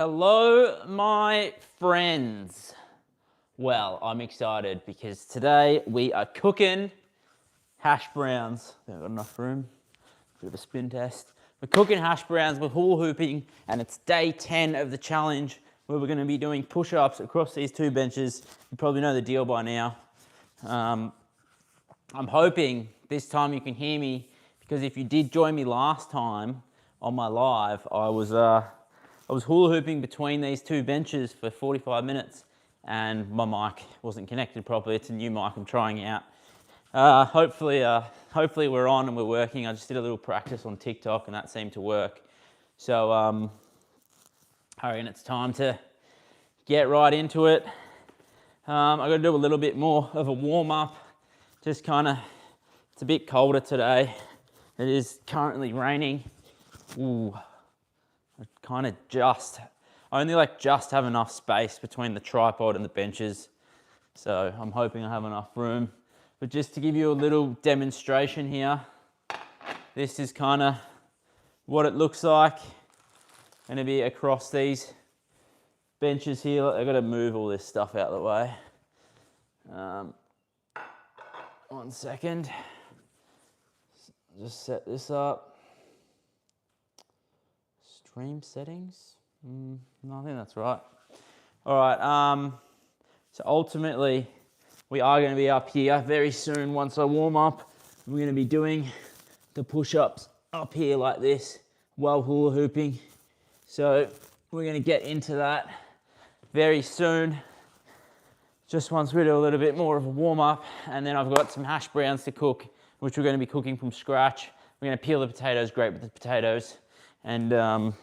Hello, my friends. Well, I'm excited because today we are cooking hash browns. I think I've got enough room. Bit of a spin test. We're cooking hash browns with hula hooping, and it's day 10 of the challenge where we're going to be doing push-ups across these two benches. You probably know the deal by now. I'm hoping this time you can hear me, because if you did join me last time on my live, I was hula hooping between these two benches for 45 minutes and my mic wasn't connected properly. It's a new mic I'm trying out. Hopefully we're on and we're working. I just did a little practice on TikTok and that seemed to work. So I reckon it's time to get right into it. I've got to do a little bit more of a warm up. Just it's a bit colder today. It is currently raining. Ooh. I only just have enough space between the tripod and the benches, so I'm hoping I have enough room. But just to give you a little demonstration here, this is kind of what it looks like. Going to be across these benches here. I've got to move all this stuff out of the way. 1 second. Just set this up. Stream settings? No, I think that's right. All right, so ultimately, we are going to be up here very soon once I warm up. We're going to be doing the push-ups up here like this while hula hooping. So we're going to get into that very soon. Just once we do a little bit more of a warm-up, and then I've got some hash browns to cook, which we're going to be cooking from scratch. We're going to peel the potatoes, grate with the potatoes, and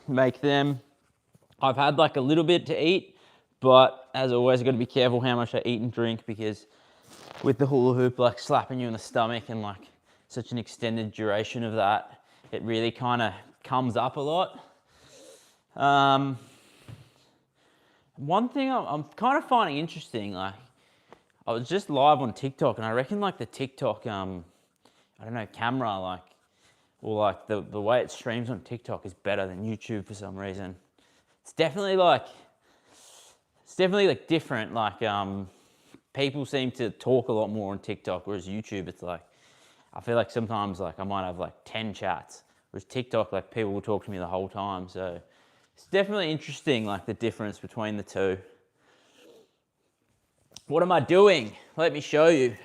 make them. I've had like a little bit to eat, but as always, I've got to be careful how much I eat and drink, because with the hula hoop like slapping you in the stomach and like such an extended duration of that, it really kind of comes up a lot. One thing I'm kind of finding interesting, like I was just live on TikTok and I reckon like the TikTok, I don't know, camera, the way it streams on TikTok is better than YouTube for some reason. It's definitely different. People seem to talk a lot more on TikTok, whereas YouTube, it's like, I feel like sometimes I might have 10 chats, whereas TikTok, people will talk to me the whole time. So it's definitely interesting, the difference between the two. What am I doing? Let me show you.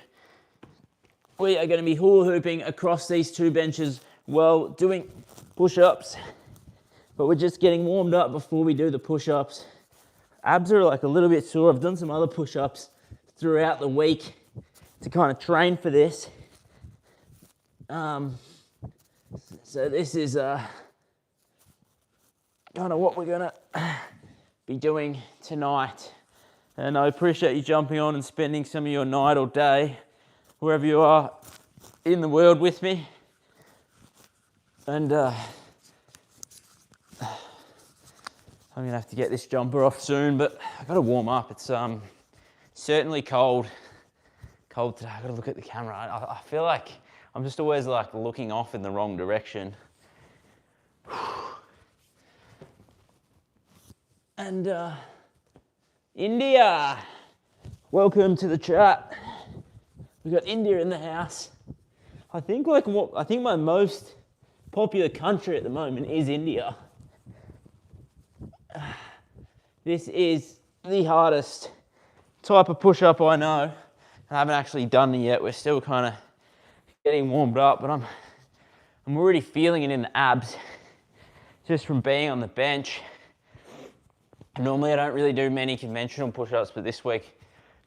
We are going to be hula hooping across these two benches while doing push-ups, but we're just getting warmed up before we do the push-ups. Abs are a little bit sore. I've done some other push-ups throughout the week to kind of train for this. So this is kind of what we're gonna be doing tonight. And I appreciate you jumping on and spending some of your night or day, wherever you are in the world, with me. And I'm gonna have to get this jumper off soon, but I gotta warm up. It's certainly cold today. I gotta look at the camera. I feel like I'm just always looking off in the wrong direction. And India, welcome to the chat. We got India in the house. I think my most popular country at the moment is India. This is the hardest type of push-up I know. I haven't actually done it yet. We're still kind of getting warmed up, but I'm already feeling it in the abs just from being on the bench. Normally I don't really do many conventional push-ups, but this week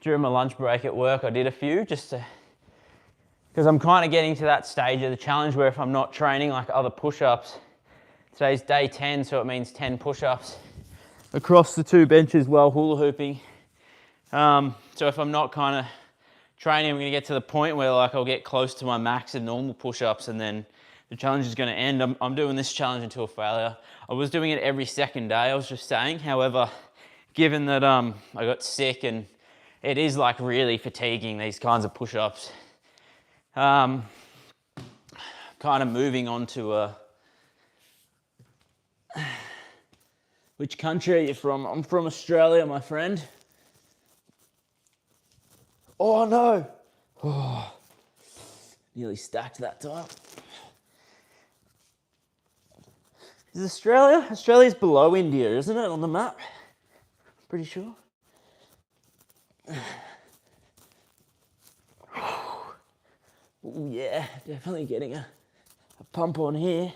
during my lunch break at work I did a few, because I'm kind of getting to that stage of the challenge where if I'm not training other push-ups, today's day 10, so it means 10 push-ups across the two benches while hula hooping. So if I'm not kind of training, I'm going to get to the point where I'll get close to my max of normal push-ups, and then the challenge is going to end. I'm doing this challenge until failure. I was doing it every second day, I was just saying. However, given that I got sick and it is really fatiguing, these kinds of push-ups, kind of moving on to Which country are you from? I'm from Australia, my friend. Oh no! Oh, nearly stacked that time. Is Australia? Australia's below India, isn't it, on the map? Pretty sure. Oh yeah, definitely getting a pump on here.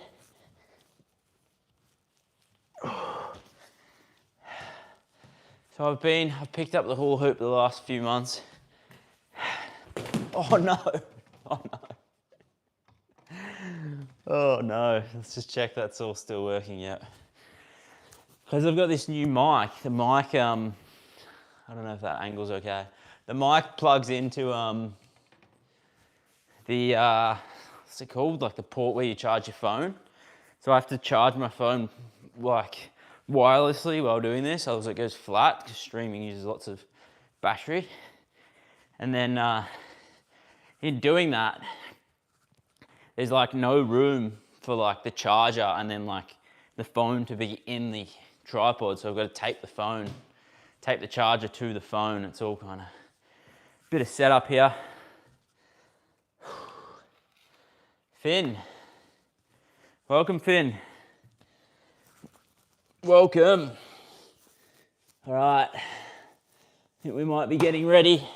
So I've picked up the hula hoop the last few months. Oh no, oh no. Oh no, let's just check that's all still working yet. Because I've got this new mic. The mic, I don't know if that angle's okay. The mic plugs into what's it called? Like the port where you charge your phone. So I have to charge my phone like wirelessly while doing this, otherwise it goes flat because streaming uses lots of battery. And then in doing that, there's like no room for like the charger and then like the phone to be in the tripod. So I've got to tape the charger to the phone. It's all kind of a bit of setup here. Finn. Welcome, Finn. Welcome. All right. I think we might be getting ready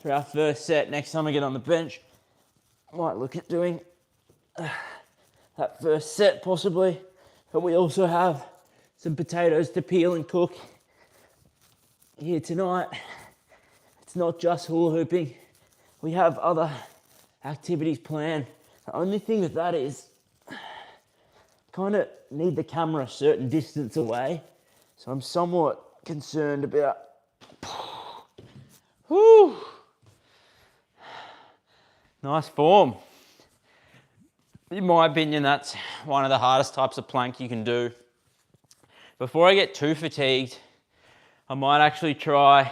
for our first set. Next time I get on the bench, I might look at doing that first set possibly. But we also have some potatoes to peel and cook here tonight. It's not just hula hooping. We have other activities planned. The only thing with that is kind of need the camera a certain distance away. So I'm somewhat concerned about. Whew. Nice form. In my opinion, that's one of the hardest types of plank you can do. Before I get too fatigued, I might actually try.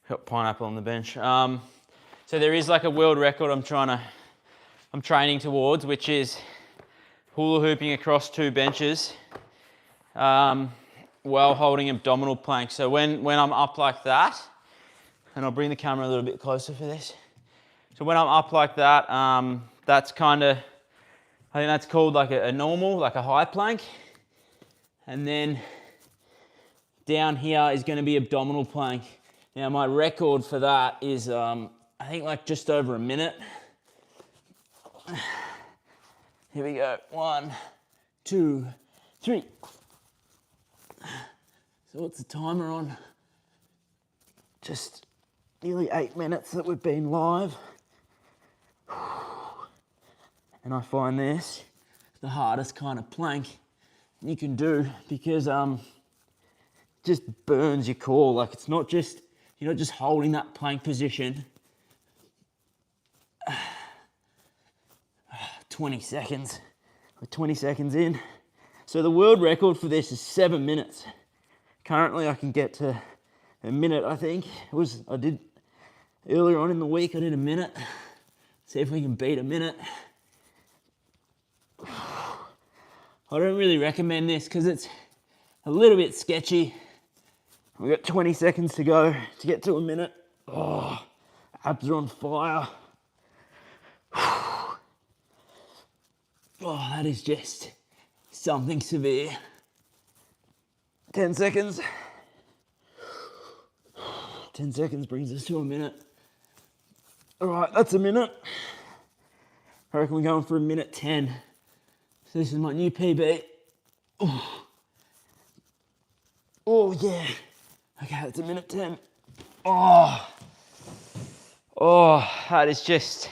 Got pineapple on the bench. So there is like a world record I'm training towards, which is hula hooping across 2 benches while holding abdominal plank. So when I'm up like that, and I'll bring the camera a little bit closer for this. So when I'm up like that, that's kind of, I think that's called like a normal, like a high plank. And then down here is going to be abdominal plank. Now my record for that is, I think like just over a minute. Here we go. 1, 2, 3. So what's the timer on? Just nearly 8 minutes that we've been live. And I find this the hardest kind of plank you can do because just burns your core. Like it's not just, you're not just holding that plank position 20 seconds. We're 20 seconds in. So the world record for this is 7 minutes. Currently I can get to a minute, I think. I did earlier on in the week, I did a minute. See if we can beat a minute. I don't really recommend this because it's a little bit sketchy. We've got 20 seconds to go to get to a minute. Oh, abs are on fire. Oh, that is just something severe. 10 seconds. 10 seconds brings us to a minute. All right, that's a minute. I reckon we're going for a minute 10. So this is my new PB. Oh yeah. Okay, that's a minute 10. Oh, that is just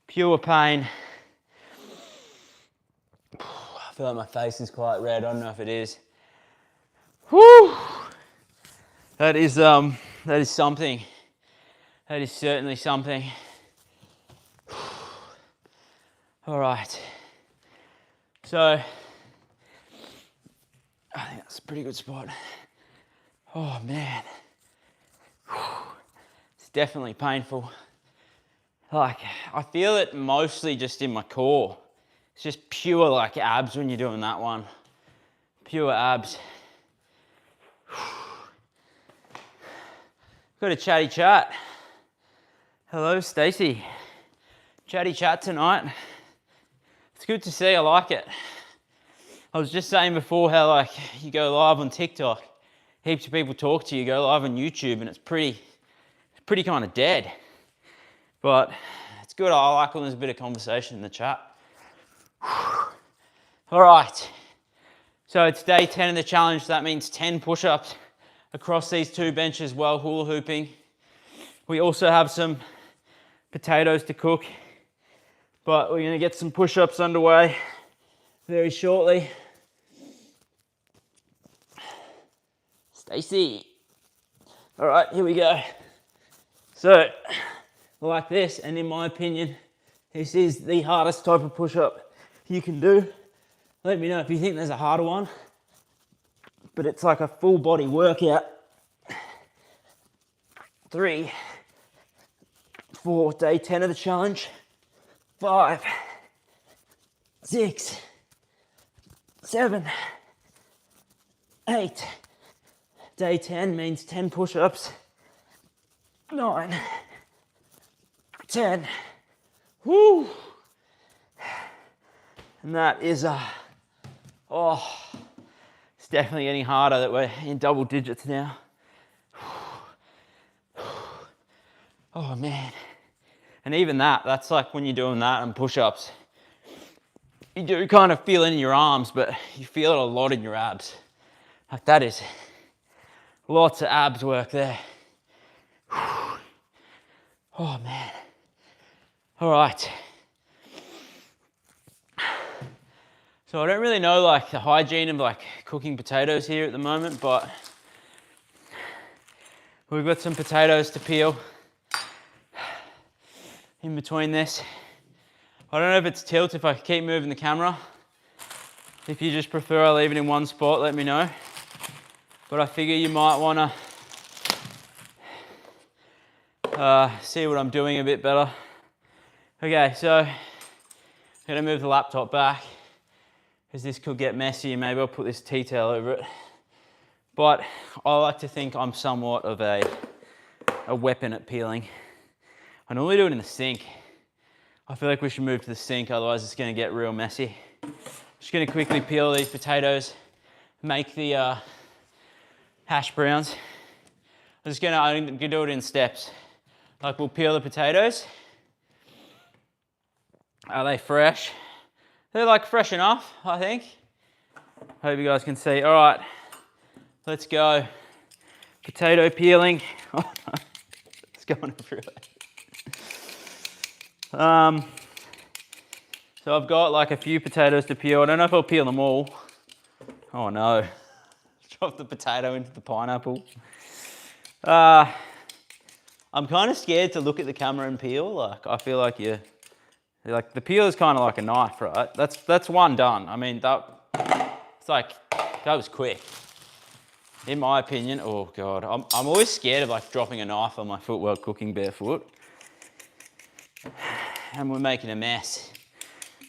pure pain. I feel like my face is quite red. I don't know if it is. Whew. That is something. That is certainly something. All right. So, I think that's a pretty good spot. Oh man. It's definitely painful. Like, I feel it mostly just in my core. It's just pure like abs when you're doing that one. pure abs. Got a chatty chat. Hello, Stacey. Chatty chat tonight. It's good to see, I like it. I was just saying before how like you go live on TikTok, heaps of people talk to you, go live on YouTube, and it's pretty kind of dead. But it's good, I like when there's a bit of conversation in the chat. All right, so it's day 10 of the challenge. That means 10 push-ups across these 2 benches while hula hooping. We also have some potatoes to cook, but we're gonna get some push-ups underway very shortly. Stacey. All right, here we go. So, like this, and in my opinion, this is the hardest type of push-up you can do. Let me know if you think there's a harder one, but it's like a full body workout. 3, 4, day 10 of the challenge. 5, 6, 7, 8. Day 10 means 10 push-ups. 9, 10. Woo! And that is it's definitely getting harder that we're in double digits now. Oh man. And even that's like when you're doing that and push-ups, you do kind of feel it in your arms, but you feel it a lot in your abs. Like that is lots of abs work there. Oh man. All right. So I don't really know like the hygiene of like cooking potatoes here at the moment, but we've got some potatoes to peel in between this. I don't know if it's tilt, if I keep moving the camera. If you just prefer I leave it in one spot, let me know. But I figure you might wanna see what I'm doing a bit better. Okay, so I'm gonna move the laptop back because this could get messy and maybe I'll put this tea towel over it. But I like to think I'm somewhat of a weapon at peeling. I normally do it in the sink. I feel like we should move to the sink, otherwise it's gonna get real messy. Just gonna quickly peel these potatoes, make the hash browns. I'm gonna do it in steps. Like we'll peel the potatoes. Are they fresh? They're like fresh enough, I think. Hope you guys can see. All right, let's go. Potato peeling. Oh no, it's going everywhere. So I've got like a few potatoes to peel. I don't know if I'll peel them all. Oh no, drop the potato into the pineapple. I'm kind of scared to look at the camera and peel. Like I feel like like the peel is kind of like a knife, right? That's one done. I mean, that was quick, in my opinion. Oh God, I'm always scared of like dropping a knife on my foot while cooking barefoot, and we're making a mess,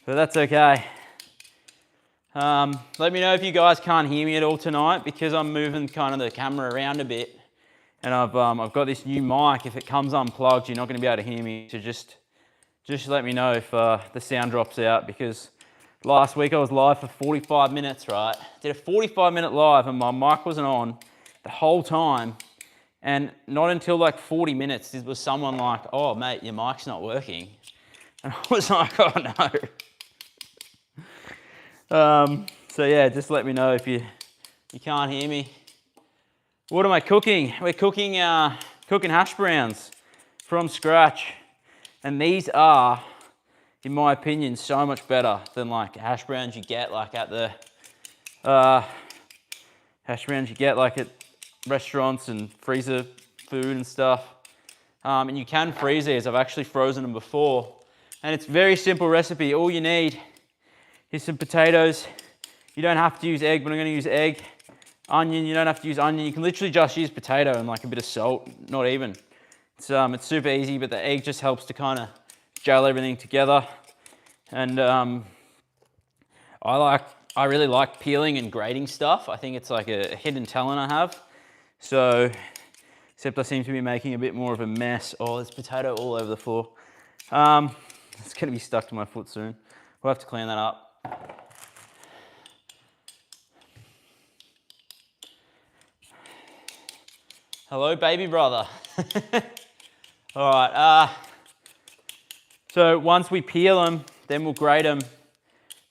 but that's okay. Let me know if you guys can't hear me at all tonight because I'm moving kind of the camera around a bit, and I've got this new mic. If it comes unplugged, you're not going to be able to hear me. So just let me know if the sound drops out, because last week I was live for 45 minutes, right? Did a 45-minute live and my mic wasn't on the whole time. And not until like 40 minutes was someone like, oh mate, your mic's not working. And I was like, oh no. So yeah, just let me know if you can't hear me. What am I cooking? We're cooking hash browns from scratch. And these are, in my opinion, so much better than like hash browns you get like at the at restaurants and freezer food and stuff. And you can freeze these. I've actually frozen them before. And it's a very simple recipe. All you need is some potatoes. You don't have to use egg, but I'm going to use egg. Onion, you don't have to use onion. You can literally just use potato and like a bit of salt, not even. It's super easy, but the egg just helps to kind of gel everything together. And I like I really like peeling and grating stuff. I think it's like a hidden talent I have. So, except I seem to be making a bit more of a mess. Oh, there's potato all over the floor. It's gonna be stuck to my foot soon. We'll have to clean that up. Hello, baby brother. All right, so once we peel them, then we'll grate them.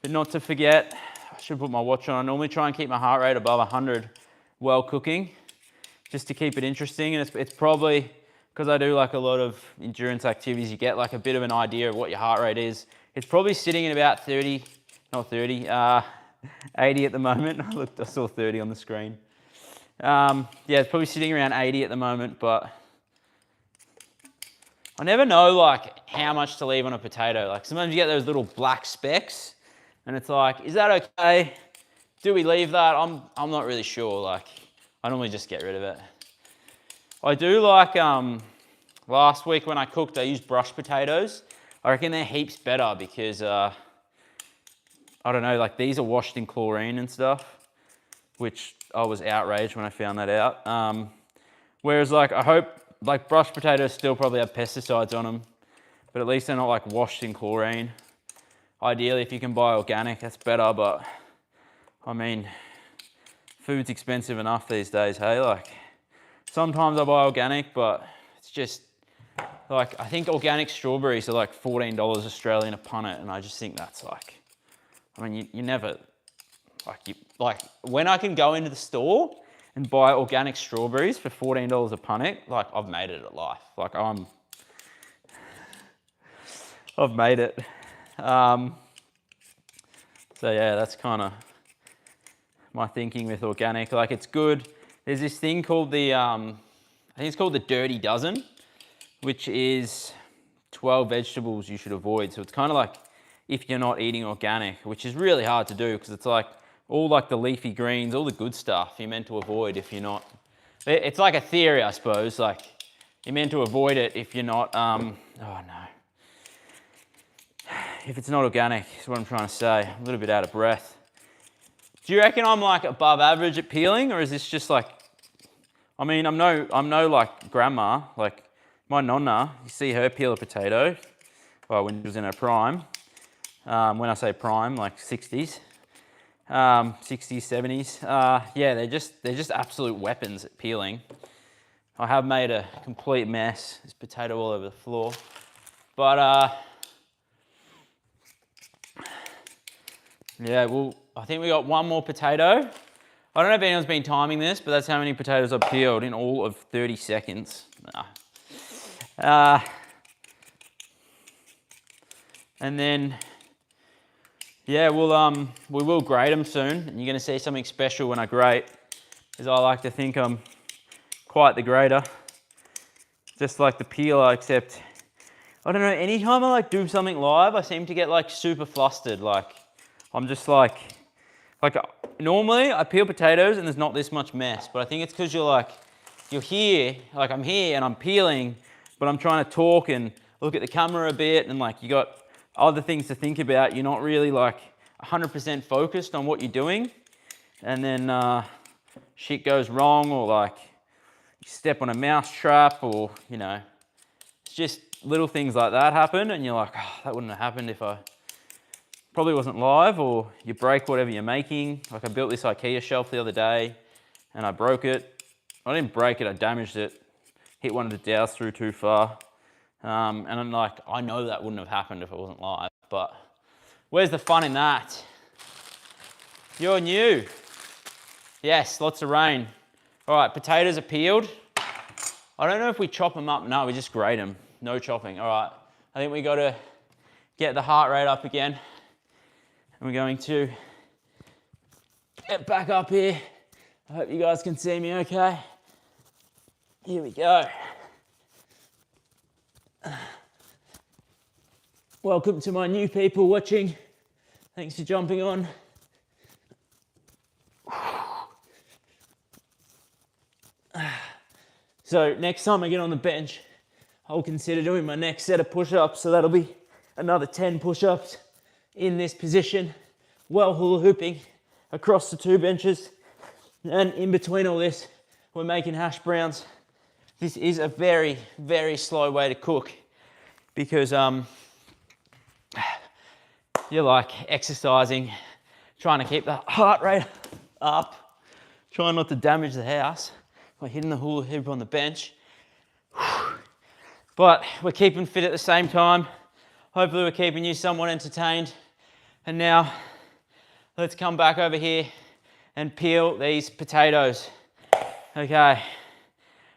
But not to forget, I should put my watch on. I normally try and keep my heart rate above 100 while cooking, just to keep it interesting. And it's probably, because I do like a lot of endurance activities, you get like a bit of an idea of what your heart rate is. It's probably sitting at about 80 at the moment. I saw 30 on the screen. Yeah, it's probably sitting around 80 at the moment, but I never know like how much to leave on a potato. Like sometimes you get those little black specks and it's like, is that okay? Do we leave that? I'm not really sure. Like I normally just get rid of it. I do like, last week when I cooked, I used brushed potatoes. I reckon they're heaps better because, I don't know, like these are washed in chlorine and stuff, which I was outraged when I found that out. Whereas like, I hope, like brushed potatoes still probably have pesticides on them, but at least they're not like washed in chlorine. Ideally, if you can buy organic, that's better, but I mean, food's expensive enough these days, hey? Like, sometimes I buy organic, but it's just, like, I think organic strawberries are like $14 Australian a punnet, and I just think that's like, I mean, you never, like when I can go into the store and buy organic strawberries for $14 a punnet, like I've made it at life. Like I've made it. So yeah, that's kind of my thinking with organic. Like it's good. There's this thing called the, I think it's called the Dirty Dozen, which is 12 vegetables you should avoid. So it's kind of like if you're not eating organic, which is really hard to do because it's like all like the leafy greens, all the good stuff you're meant to avoid if you're not. It's like a theory, I suppose. Like you're meant to avoid it if you're not, oh no. If it's not organic, is what I'm trying to say. I'm a little bit out of breath. Do you reckon I'm like above average at peeling, or is this just like, I mean, I'm no like grandma, like my nonna, you see her peel a potato, well, when she was in her prime. When I say prime, like 60s, 70s. Yeah, they're just absolute weapons at peeling. I have made a complete mess. There's potato all over the floor, but yeah, well, I think we got one more potato. I don't know if anyone's been timing this, but that's how many potatoes I've peeled in all of 30 seconds. Nah. And then, yeah, we will grate them soon, and you're gonna see something special when I grate, because I like to think I'm quite the grater. Just like the peeler, except, I don't know, anytime I like do something live, I seem to get like super flustered. Like, I'm just like normally I peel potatoes and there's not this much mess, but I think it's because you're here, like I'm here and I'm peeling, but I'm trying to talk and look at the camera a bit, and like you got other things to think about. You're not really like 100% focused on what you're doing, and then shit goes wrong, or like you step on a mouse trap, or you know, it's just little things like that happen, and you're like, oh, that wouldn't have happened if I probably wasn't live, or you break whatever you're making. Like I built this IKEA shelf the other day and I broke it. I didn't break it, I damaged it. Hit one of the dowels through too far. And I'm like, I know that wouldn't have happened if it wasn't live, but where's the fun in that? You're new. Yes, lots of rain. All right, potatoes are peeled. I don't know if we chop them up. No, we just grate them. No chopping. All right, I think we got to get the heart rate up again. And we're going to get back up here. I hope you guys can see me okay. Here we go. Welcome to my new people watching. Thanks for jumping on. So next time I get on the bench, I'll consider doing my next set of push-ups. So that'll be another 10 push-ups in this position, well hula hooping. across the 2 benches. And in between all this, we're making hash browns. This is a very, very slow way to cook because you're like exercising, trying to keep the heart rate up, trying not to damage the house by hitting the hula hoop on the bench. But we're keeping fit at the same time. Hopefully we're keeping you somewhat entertained. And now let's come back over here and peel these potatoes. Okay,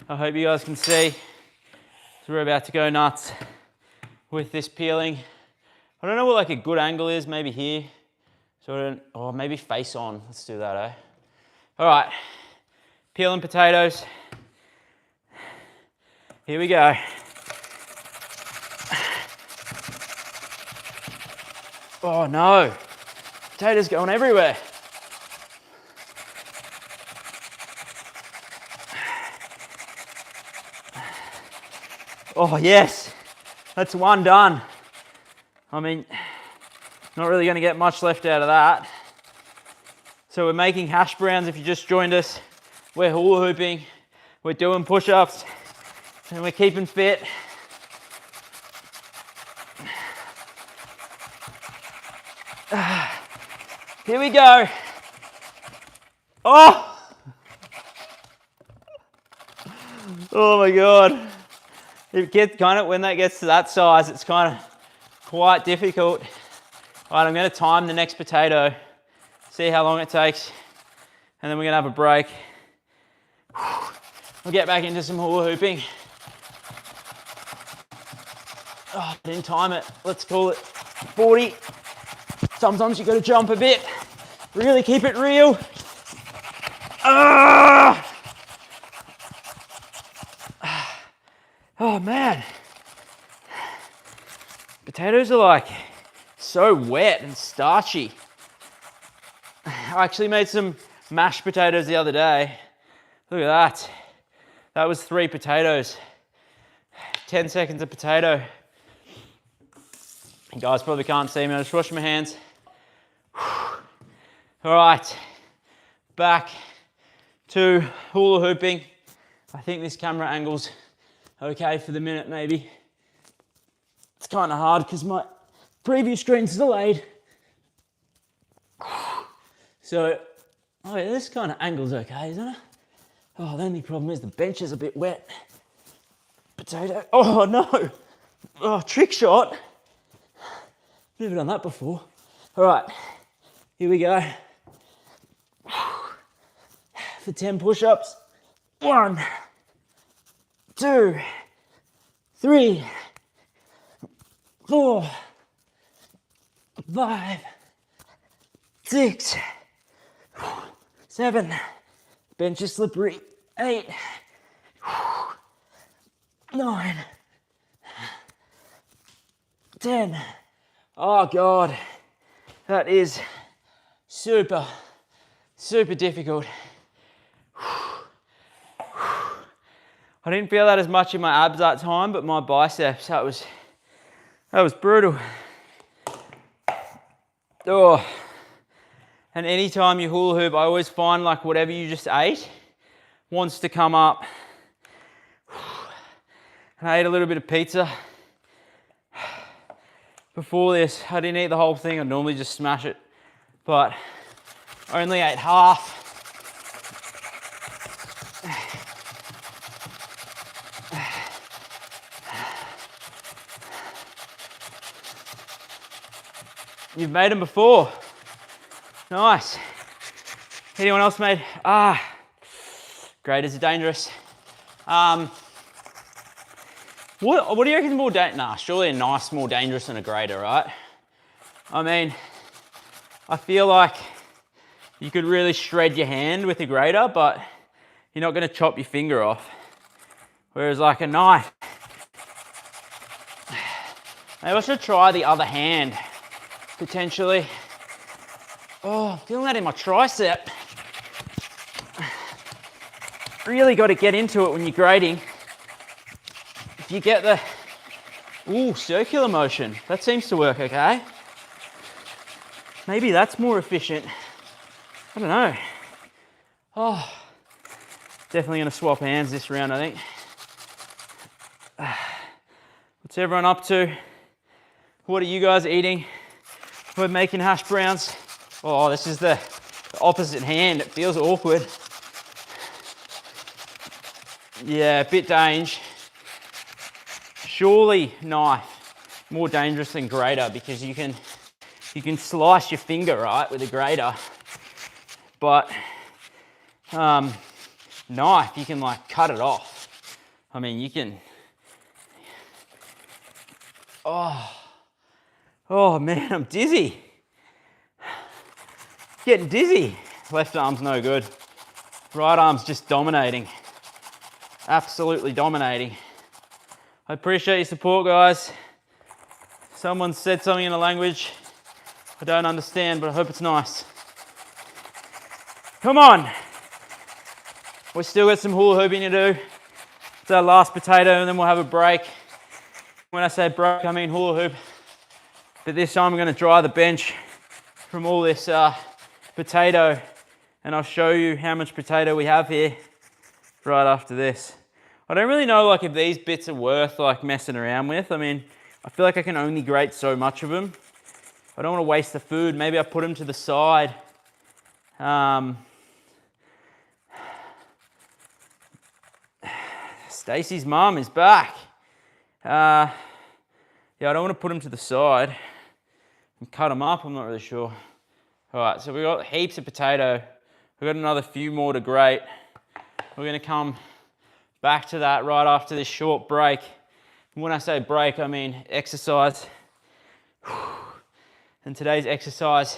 I hope you guys can see. So we're about to go nuts with this peeling. I don't know what like a good angle is, maybe here. So or maybe face on, let's do that, eh? All right, peeling potatoes. Here we go. Oh no, potatoes going everywhere. Oh yes, that's one done. I mean, not really gonna get much left out of that. So we're making hash browns if you just joined us. We're hula hooping, we're doing push-ups, and we're keeping fit. Here we go. Oh! Oh my God. It gets kind of, when that gets to that size, it's kind of quite difficult. All right, I'm going to time the next potato, see how long it takes, and then we're going to have a break. We'll get back into some hula hooping. Oh, didn't time it. Let's call it 40. Sometimes you got to jump a bit. Really keep it real. Ah! Oh man, potatoes are like so wet and starchy. I actually made some mashed potatoes the other day. Look at that. That was 3 potatoes. 10 seconds a potato. You guys probably can't see me, I just washed my hands. All right, back to hula hooping. I think this camera angle's okay for the minute, maybe. It's kind of hard because my preview screen's delayed. So, oh yeah, this kind of angle's okay, isn't it? Oh, the only problem is the bench is a bit wet. Potato, oh no! Oh, trick shot. Never done that before. All right, here we go. For 10 push-ups. 1, 2, 3, 4, 5, 6, 7, bench is slippery, 8, 9, 10. Oh God, that is super, super difficult. I didn't feel that as much in my abs that time, but my biceps, that was brutal. Oh, and anytime you hula hoop, I always find like whatever you just ate wants to come up. And I ate a little bit of pizza. Before this, I didn't eat the whole thing. I normally just smash it, but I only ate half. You've made them before. Nice. Anyone else made? Graders are dangerous. What do you reckon is more dangerous? Nah, surely a knife's more dangerous than a grater, right? I mean, I feel like you could really shred your hand with a grater, but you're not gonna chop your finger off. Whereas like a knife, maybe I should try the other hand, potentially. Oh, I'm feeling that in my tricep. Really got to get into it when you're grating. If you get the, circular motion, that seems to work okay. Maybe that's more efficient. I don't know. Oh, definitely gonna swap hands this round, I think. What's everyone up to? What are you guys eating? We're making hash browns. Oh, this is the opposite hand. It feels awkward. Yeah, a bit dangerous. Surely knife, more dangerous than grater because you can slice your finger, right, with a grater. But knife, you can like cut it off. I mean, you can. Oh man, I'm dizzy. Getting dizzy. Left arm's no good. Right arm's just dominating. Absolutely dominating. I appreciate your support, guys. Someone said something in a language I don't understand, but I hope it's nice. Come on. We've still got some hula hooping to do. It's our last potato and then we'll have a break. When I say break, I mean hula hoop. But this time I'm gonna dry the bench from all this potato and I'll show you how much potato we have here right after this. I don't really know like if these bits are worth like messing around with. I mean, I feel like I can only grate so much of them. I don't want to waste the food. Maybe I put them to the side. Stacey's mum is back. Yeah, I don't want to put them to the side and cut them up. I'm not really sure. All right, so we got heaps of potato. We've got another few more to grate. We're going to come back to that right after this short break. And when I say break, I mean exercise. And today's exercise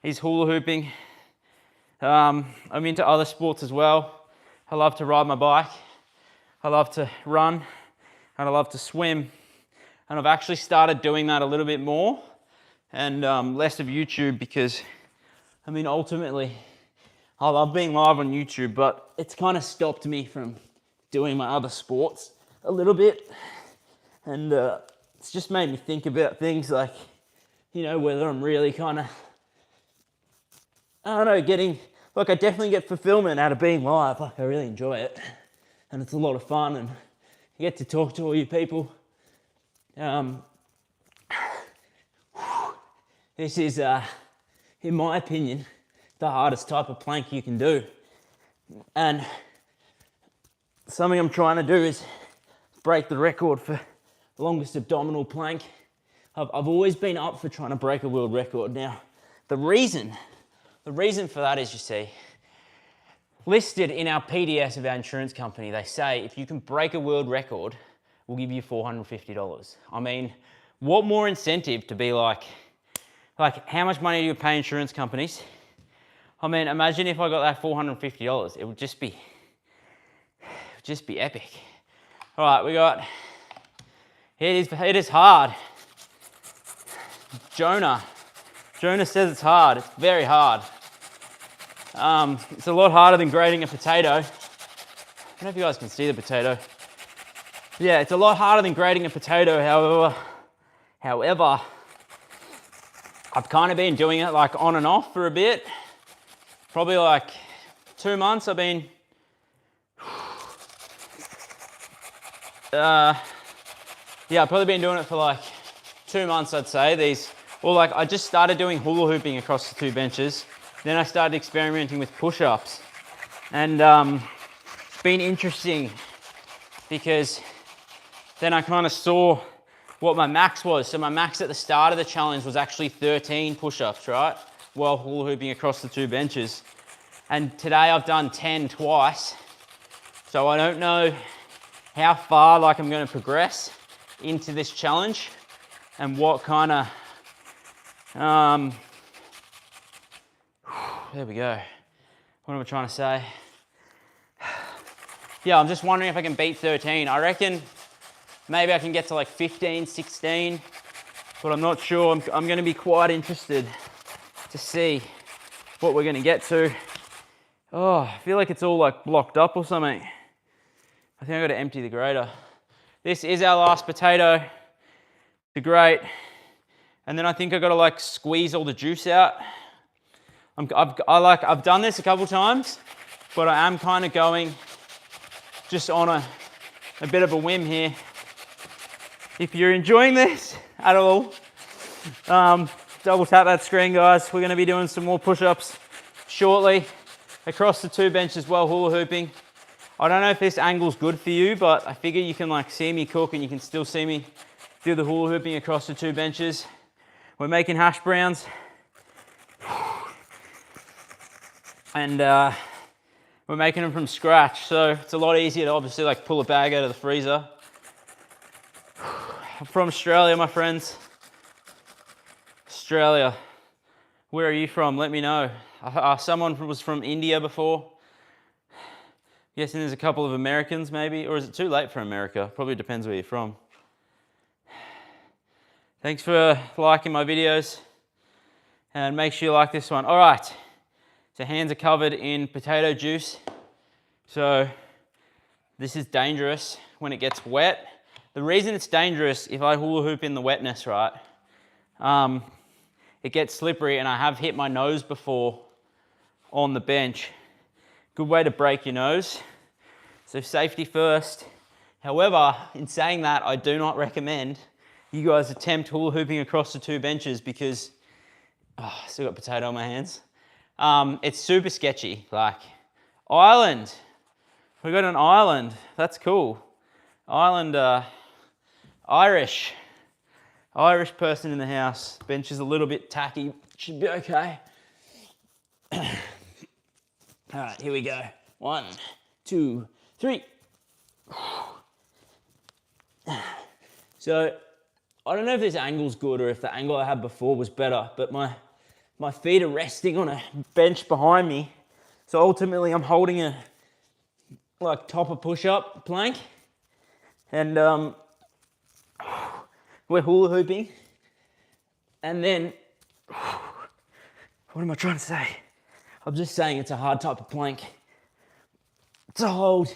is hula hooping. I'm into other sports as well. I love to ride my bike. I love to run. And I love to swim. And I've actually started doing that a little bit more and less of YouTube because, I mean, ultimately, I love being live on YouTube, but it's kind of stopped me from doing my other sports a little bit. And it's just made me think about things like, you know, whether I'm really kind of, I don't know, getting, like I definitely get fulfillment out of being live. Like I really enjoy it. And it's a lot of fun and you get to talk to all you people. This is, in my opinion, the hardest type of plank you can do. And something I'm trying to do is break the record for longest abdominal plank. I've always been up for trying to break a world record. Now, the reason for that is, you see, listed in our PDS of our insurance company, they say if you can break a world record, we'll give you $450. I mean, what more incentive to be like how much money do you pay insurance companies? I mean, imagine if I got that $450, it would just be epic. All right, we got, it is hard. Jonah says it's hard. It's very hard. It's a lot harder than grating a potato. I don't know if you guys can see the potato. Yeah, it's a lot harder than grating a potato. However, I've kind of been doing it like on and off for a bit. Probably like 2 months I've been, yeah, I've probably been doing it for like 2 months, I'd say. I just started doing hula hooping across the two benches. Then I started experimenting with push-ups. And it's been interesting because then I kind of saw what my max was. So my max at the start of the challenge was actually 13 push-ups, right? While hula hooping across the two benches. And today I've done 10 twice. So I don't know how far I'm going to progress into this challenge and what kind of, there we go. What am I trying to say? Yeah, I'm just wondering if I can beat 13. I reckon maybe I can get to like 15, 16, but I'm not sure. I'm going to be quite interested to see what we're going to get to. Oh, I feel like it's all like blocked up or something. I think I got to empty the grater. This is our last potato to grate. And then I think I got to like squeeze all the juice out. I've done this a couple times, but I am kind of going just on a bit of a whim here. If you're enjoying this at all, double tap that screen, guys. We're going to be doing some more push-ups shortly across the 2 benches while hula hooping. I don't know if this angle's good for you, but I figure you can like see me cook and you can still see me do the hula hooping across the 2 benches. We're making hash browns. And we're making them from scratch, so it's a lot easier to obviously like pull a bag out of the freezer. I'm from Australia, my friends. Australia. Where are you from? Let me know. Someone was from India before. Guessing there's a couple of Americans maybe, or is it too late for America? Probably depends where you're from. Thanks for liking my videos, and make sure you like this one. All right, so hands are covered in potato juice. So this is dangerous when it gets wet. The reason it's dangerous, if I hula hoop in the wetness, right, it gets slippery, and I have hit my nose before on the bench. Good way to break your nose. So safety first. However, in saying that, I do not recommend you guys attempt hula hooping across the 2 benches because, I still got potato on my hands. It's super sketchy. Like, island. We got an island. That's cool. Island, Irish person in the house. Bench is a little bit tacky. Should be okay. All right, here we go. 1, 2, 3. So, I don't know if this angle's good or if the angle I had before was better, but my feet are resting on a bench behind me. So ultimately I'm holding a like top of push-up plank, and we're hula hooping. And then, what am I trying to say? I'm just saying it's a hard type of plank to hold,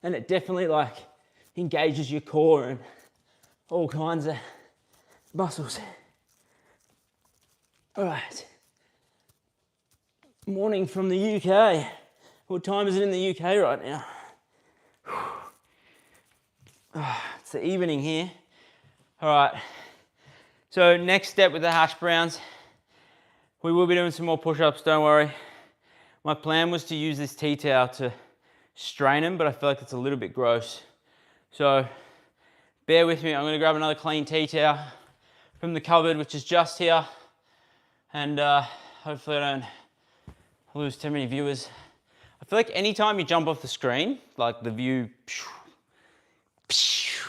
and it definitely like engages your core and all kinds of muscles. All right. Morning from the UK. What time is it in the UK right now? It's the evening here. All right. So next step with the hash browns, we will be doing some more push-ups, don't worry. My plan was to use this tea towel to strain them, but I feel like it's a little bit gross. So bear with me. I'm going to grab another clean tea towel from the cupboard, which is just here. And hopefully I don't lose too many viewers. I feel like anytime you jump off the screen, like the view, it's,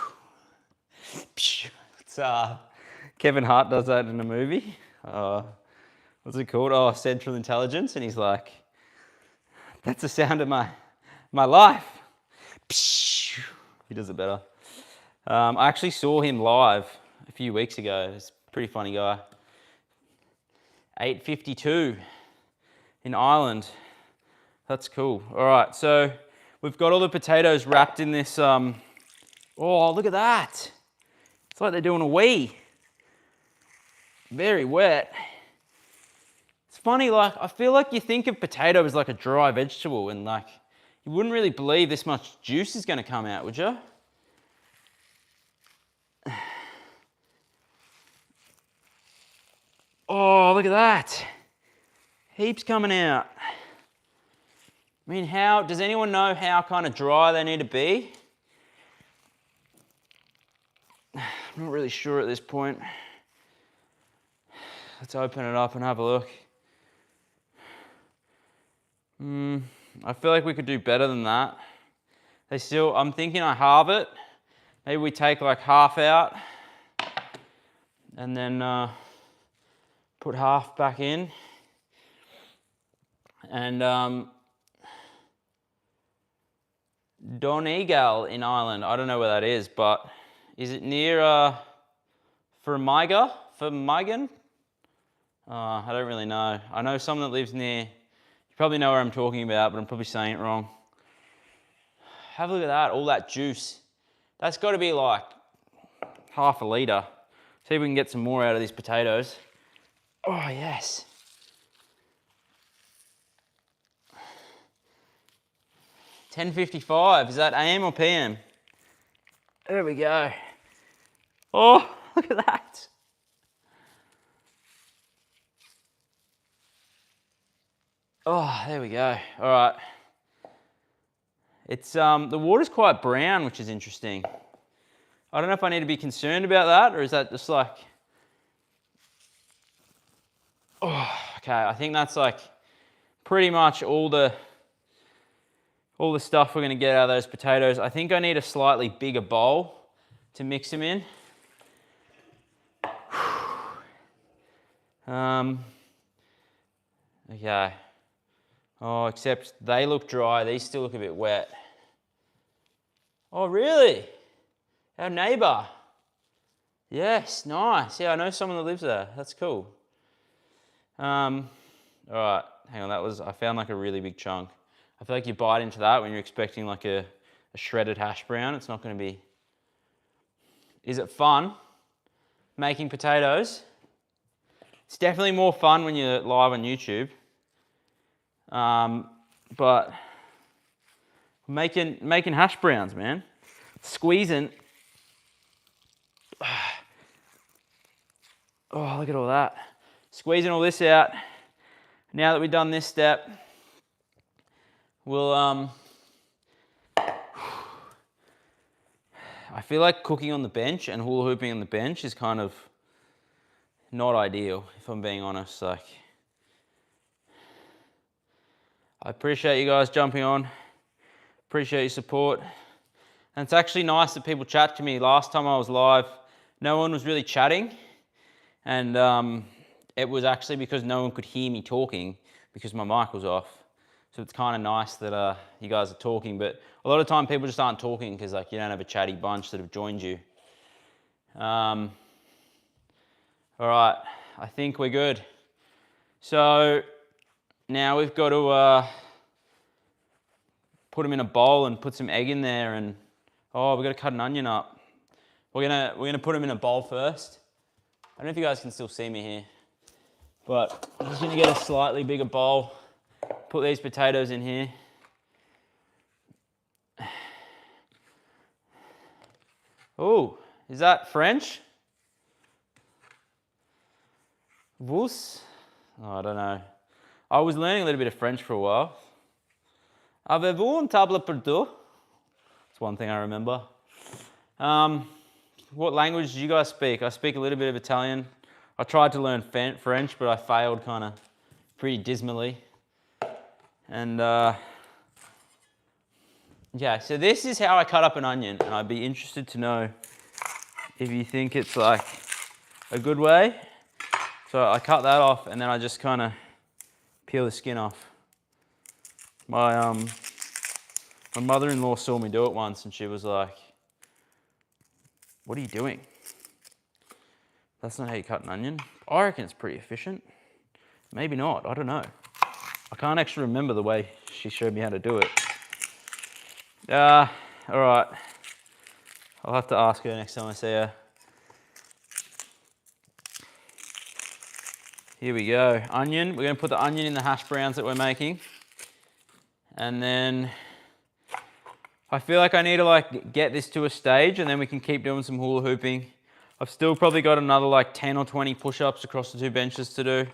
Kevin Hart does that in a movie. What's it called? Oh, Central Intelligence. And he's like, that's the sound of my life. He does it better. I actually saw him live a few weeks ago. He's a pretty funny guy. 8:52 in Ireland. That's cool. All right, so we've got all the potatoes wrapped in this. Oh, look at that. It's like they're doing a wee. Very wet. It's funny, like, I feel like you think of potato as like a dry vegetable, and like, you wouldn't really believe this much juice is going to come out, would you? Oh, look at that. Heaps coming out. I mean, does anyone know how kind of dry they need to be? I'm not really sure at this point. Let's open it up and have a look. I feel like we could do better than that. I'm thinking I halve it. Maybe we take like half out and then put half back in. And Donegal in Ireland, I don't know where that is, but is it near Fermigan? I don't really know. I know someone that lives near. You probably know where I'm talking about, but I'm probably saying it wrong. Have a look at that, all that juice. That's got to be like half a litre. See if we can get some more out of these potatoes. Oh, yes. 10:55. Is that AM or PM? There we go. Oh, look at that. Oh, there we go. All right. It's the water's quite brown, which is interesting. I don't know if I need to be concerned about that, or is that just like... Oh, okay, I think that's like pretty much all the stuff we're gonna get out of those potatoes. I think I need a slightly bigger bowl to mix them in. Okay. Oh, except they look dry. These still look a bit wet. Oh, really? Our neighbour. Yes, nice. Yeah, I know someone that lives there. That's cool. All right, hang on. I found like a really big chunk. I feel like you bite into that when you're expecting like a shredded hash brown. It's not going to be. Is it fun making potatoes? It's definitely more fun when you're live on YouTube. But making hash browns, man. Squeezing. Oh, look at all that. Squeezing all this out. Now that we've done this step, we'll I feel like cooking on the bench and hula hooping on the bench is kind of not ideal, if I'm being honest. Like, I appreciate you guys jumping on. Appreciate your support. And it's actually nice that people chat to me. Last time I was live, no one was really chatting. And it was actually because no one could hear me talking because my mic was off. So it's kind of nice that you guys are talking. But a lot of time people just aren't talking because like you don't have a chatty bunch that have joined you. All right, I think we're good. So now we've got to put them in a bowl and put some egg in there, and oh, we've got to cut an onion up. We're gonna put them in a bowl first. I don't know if you guys can still see me here, but I'm just gonna get a slightly bigger bowl, put these potatoes in here. Oh, is that French? Vous? Oh, I don't know. I was learning a little bit of French for a while. Avez-vous une table pour deux? That's one thing I remember. What language do you guys speak? I speak a little bit of Italian. I tried to learn French, but I failed kind of pretty dismally. And yeah, so this is how I cut up an onion, and I'd be interested to know if you think it's like a good way. So I cut that off, and then I just kind of peel the skin off. My mother-in-law saw me do it once, and she was like, "What are you doing? That's not how you cut an onion." I reckon it's pretty efficient. Maybe not, I don't know. I can't actually remember the way she showed me how to do it. All right. I'll have to ask her next time I see her. Here we go, onion. We're gonna put the onion in the hash browns that we're making. And then I feel like I need to like get this to a stage, and then we can keep doing some hula hooping. I've still probably got another like 10 or 20 push-ups across the two benches to do,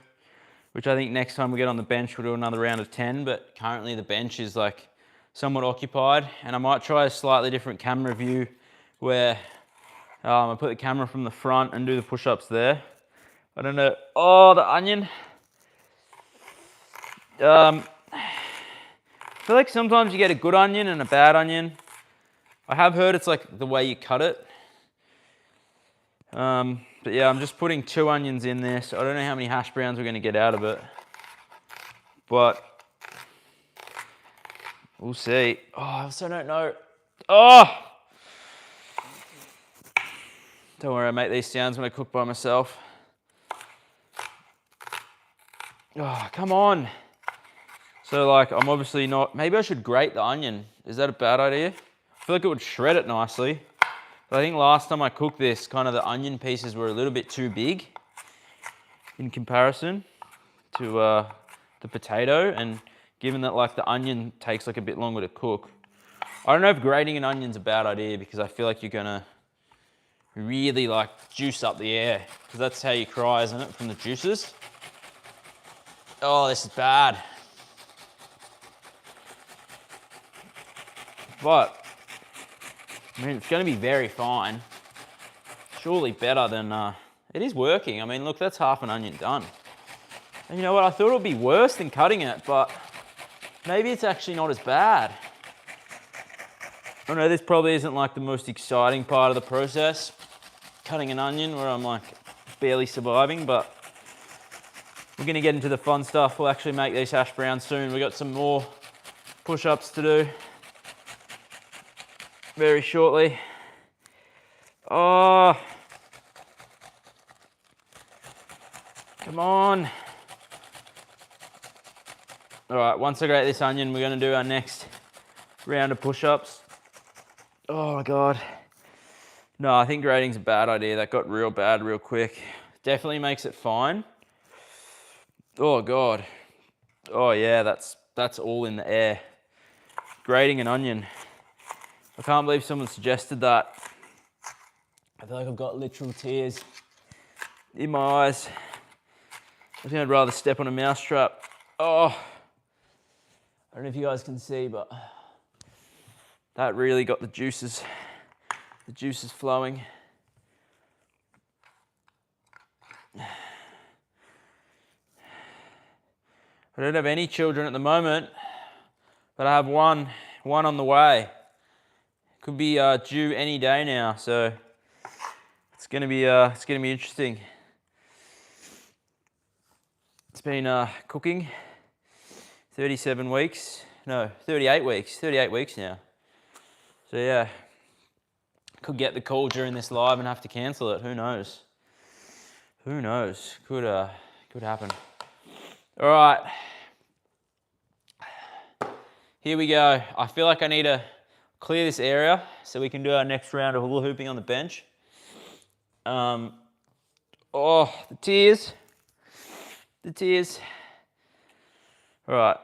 which I think next time we get on the bench, we'll do another round of 10, but currently the bench is like somewhat occupied, and I might try a slightly different camera view where I put the camera from the front and do the push-ups there. I don't know. Oh, the onion. I feel like sometimes you get a good onion and a bad onion. I have heard it's like the way you cut it. But yeah, I'm just putting 2 onions in there, so I don't know how many hash browns we're going to get out of it. But we'll see. Oh, I also don't know. Oh! Don't worry, I make these sounds when I cook by myself. Oh, come on. So like, I'm obviously not, maybe I should grate the onion. Is that a bad idea? I feel like it would shred it nicely. But I think last time I cooked this, kind of the onion pieces were a little bit too big in comparison to the potato. And given that like the onion takes like a bit longer to cook, I don't know if grating an onion's a bad idea because I feel like you're gonna really like juice up the air because that's how you cry, isn't it? From the juices. Oh, this is bad. But, I mean, it's gonna be very fine. Surely better than, it is working. I mean, look, that's half an onion done. And you know what, I thought it would be worse than cutting it, but maybe it's actually not as bad. I know this probably isn't like the most exciting part of the process, cutting an onion where I'm like barely surviving, but we're gonna get into the fun stuff. We'll actually make these hash browns soon. We got some more push-ups to do very shortly. Oh, come on. All right, once I grate this onion, we're gonna do our next round of push-ups. Oh my God. No, I think grating's a bad idea. That got real bad real quick. Definitely makes it fine. Oh God. Oh yeah, that's all in the air. Grating an onion. I can't believe someone suggested that. I feel like I've got literal tears in my eyes. I think I'd rather step on a mousetrap. Oh, I don't know if you guys can see, but that really got the juices flowing. I don't have any children at the moment, but I have one on the way. Could be due any day now, so it's gonna be interesting. It's been cooking 37 weeks, no, 38 weeks, 38 weeks now. So yeah, could get the call during this live and have to cancel it. Who knows? Who knows? Could happen. All right, here we go. I feel like I need to clear this area so we can do our next round of hula hooping on the bench. Oh, the tears. The tears. All right,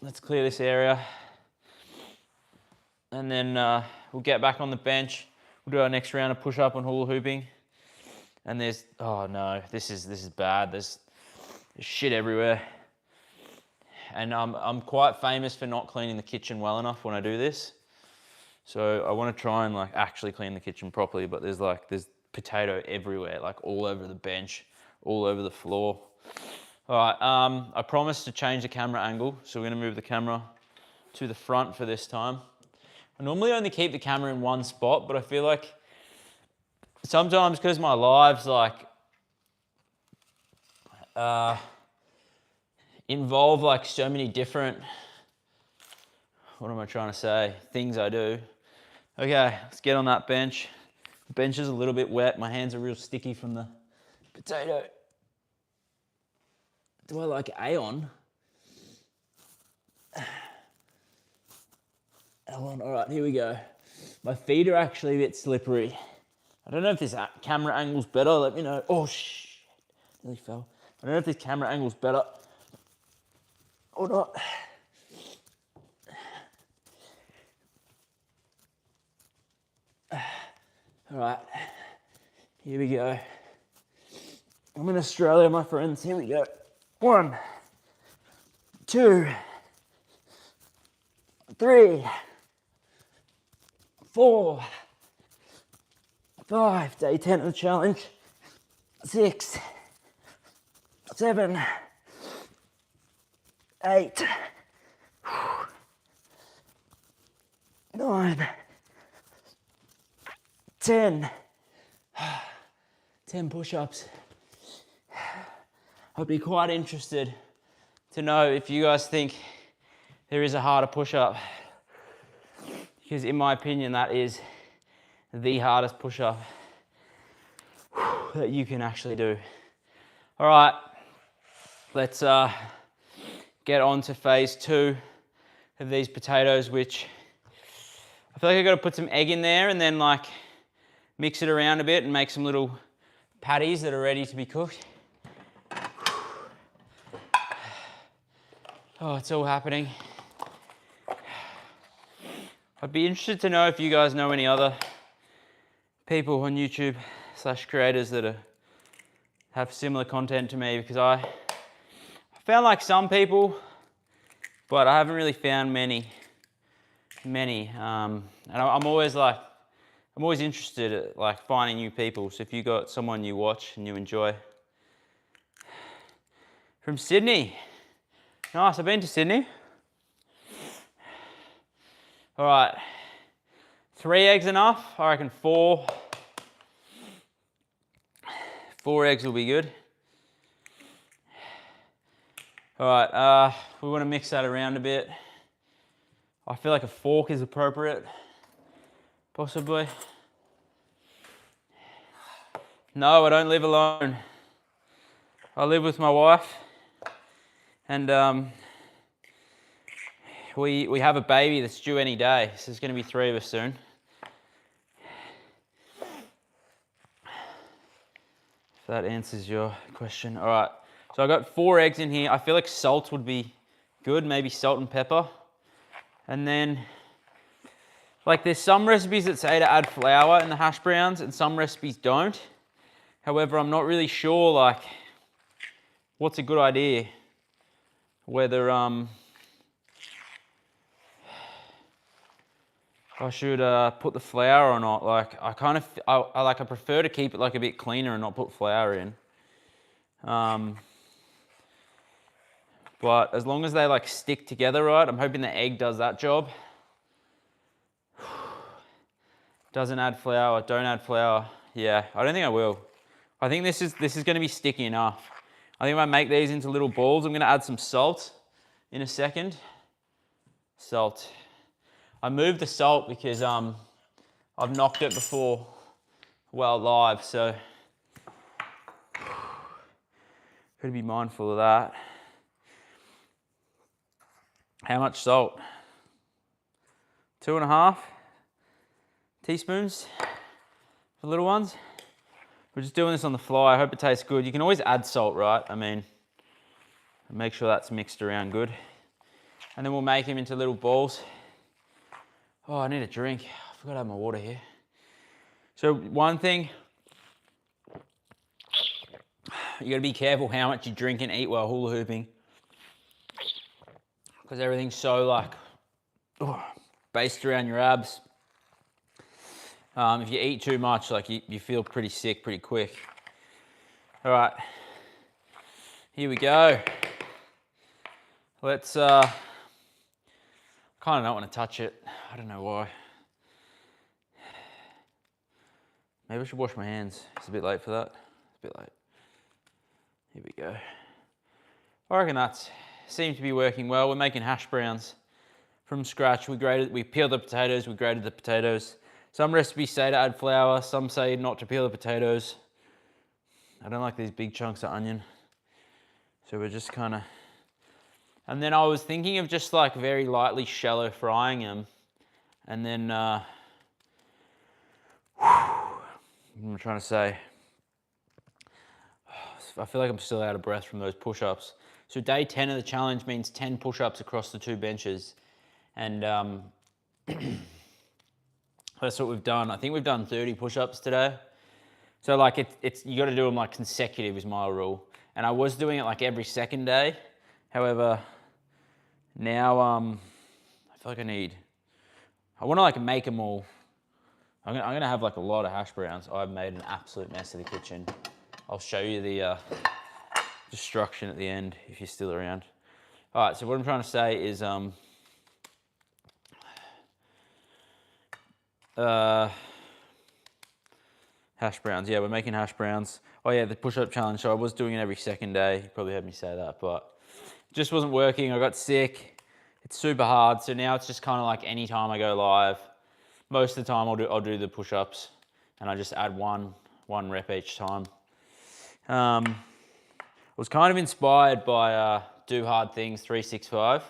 let's clear this area. And then we'll get back on the bench. We'll do our next round of push-up on hula hooping. And there's, oh no, this is bad. There's shit everywhere. And I'm quite famous for not cleaning the kitchen well enough when I do this. So I want to try and like actually clean the kitchen properly, but there's potato everywhere, like all over the bench, all over the floor. All right, I promised to change the camera angle, so we're gonna move the camera to the front for this time. I normally only keep the camera in one spot, but I feel like sometimes because my lives involve like so many different, what am I trying to say, things I do. Okay, let's get on that bench. The bench is a little bit wet. My hands are real sticky from the potato. Do I like Aeon? All right, here we go. My feet are actually a bit slippery. I don't know if this camera angle's better. Let me know. Oh, shit. Nearly fell. I don't know if this camera angle's better or not. All right, here we go. I'm in Australia, my friends. Here we go. 1, 2, 3, 4, 5, day 10 of the challenge. 6, 7, 8, 9, 10. 10 push-ups. I'd be quite interested to know if you guys think there is a harder push-up, because in my opinion that is the hardest push-up that you can actually do. All right, let's get on to phase 2 of these potatoes, which I feel like I've got to put some egg in there and then like mix it around a bit and make some little patties that are ready to be cooked. Oh, it's all happening. I'd be interested to know if you guys know any other people on YouTube / creators that have similar content to me, because I found like some people, but I haven't really found many. And I'm always interested at like finding new people. So if you got someone you watch and you enjoy. From Sydney. Nice, I've been to Sydney. All right, 3 eggs enough? I reckon 4. 4 eggs will be good. All right, we want to mix that around a bit. I feel like a fork is appropriate, possibly. No, I don't live alone. I live with my wife, and we have a baby that's due any day. So there's going to be 3 of us soon. If that answers your question. All right, so I got 4 eggs in here. I feel like salt would be good, maybe salt and pepper. And then, like, there's some recipes that say to add flour in the hash browns and some recipes don't. However, I'm not really sure, like, what's a good idea. Whether I should put the flour or not. Like, I prefer to keep it like a bit cleaner and not put flour in. But as long as they like stick together right, I'm hoping the egg does that job. Doesn't add flour, don't add flour. Yeah, I don't think I will. I think this is going to be sticky enough. I think if I make these into little balls, I'm going to add some salt in a second. Salt. I moved the salt because I've knocked it before while live, so got to be mindful of that. How much salt? 2.5 teaspoons for little ones. We're just doing this on the fly. I hope it tastes good. You can always add salt, right? I mean, make sure that's mixed around good. And then we'll make them into little balls. Oh, I need a drink. I forgot to have my water here. So one thing, you gotta be careful how much you drink and eat while hula hooping, because everything's so like based around your abs. If you eat too much, like you feel pretty sick pretty quick. All right, here we go. Let's, kind of don't want to touch it. I don't know why. Maybe I should wash my hands. It's a bit late for that. It's a bit late. Here we go. I reckon that seems to be working well. We're making hash browns from scratch. We peeled the potatoes, we grated the potatoes. Some recipes say to add flour, some say not to peel the potatoes. I don't like these big chunks of onion. So we're just kind of... And then I was thinking of just like very lightly shallow frying them. And then, what am I trying to say? I feel like I'm still out of breath from those push-ups. So day 10 of the challenge means 10 push-ups across the 2 benches. And that's what we've done. I think we've done 30 push-ups today. So like you got to do them like consecutive is my rule. And I was doing it like every second day. However, now I feel like I want to like make them all. I'm gonna have like a lot of hash browns. I've made an absolute mess of the kitchen. I'll show you the destruction at the end if you're still around. All right, so what I'm trying to say is hash browns. Yeah, we're making hash browns. Oh yeah, the push-up challenge. So I was doing it every second day. You probably heard me say that, but it just wasn't working. I got sick. It's super hard. So now it's just kind of like any time I go live, most of the time I'll do the push-ups, and I just add one rep each time. I was kind of inspired by Do Hard Things 365.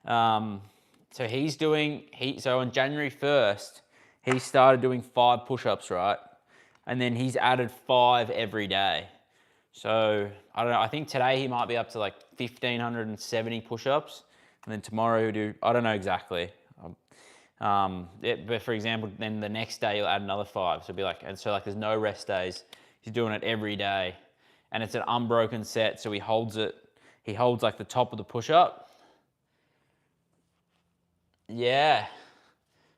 So on January 1st, he started doing 5 push-ups, right? And then he's added 5 every day. So I don't know, I think today he might be up to like 1,570 push-ups. And then tomorrow he'll do, I don't know exactly. But for example, then the next day you'll add another 5. So it'll be like, and so like there's no rest days. He's doing it every day, and it's an unbroken set. So he holds it. He holds like the top of the push-up. Yeah,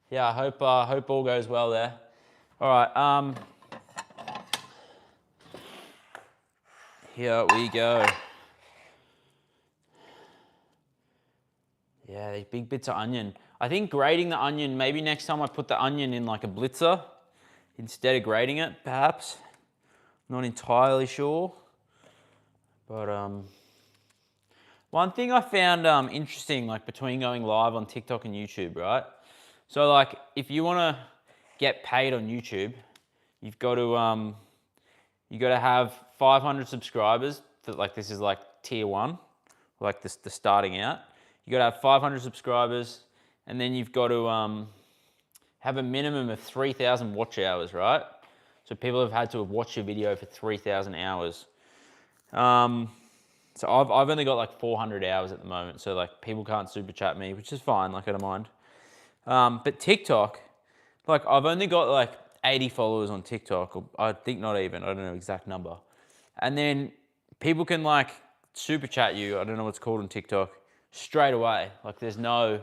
yeah. I hope all goes well there. All right. Here we go. Yeah, these big bits of onion. I think grating the onion, maybe next time I put the onion in like a blitzer instead of grating it, perhaps. Not entirely sure. But one thing I found interesting, like between going live on TikTok and YouTube, right? So like if you want to get paid on YouTube, you've got to have 500 subscribers. Like this is like tier 1, like this the starting out. You got to have 500 subscribers, and then you've got to have a minimum of 3,000 watch hours, right? So people have had to have watched your video for 3,000 hours. So I've only got like 400 hours at the moment, so like people can't super chat me, which is fine, like I don't mind. But TikTok, like I've only got like 80 followers on TikTok, or I think not even, I don't know exact number. And then people can like super chat you, I don't know what's called on TikTok, straight away. Like there's no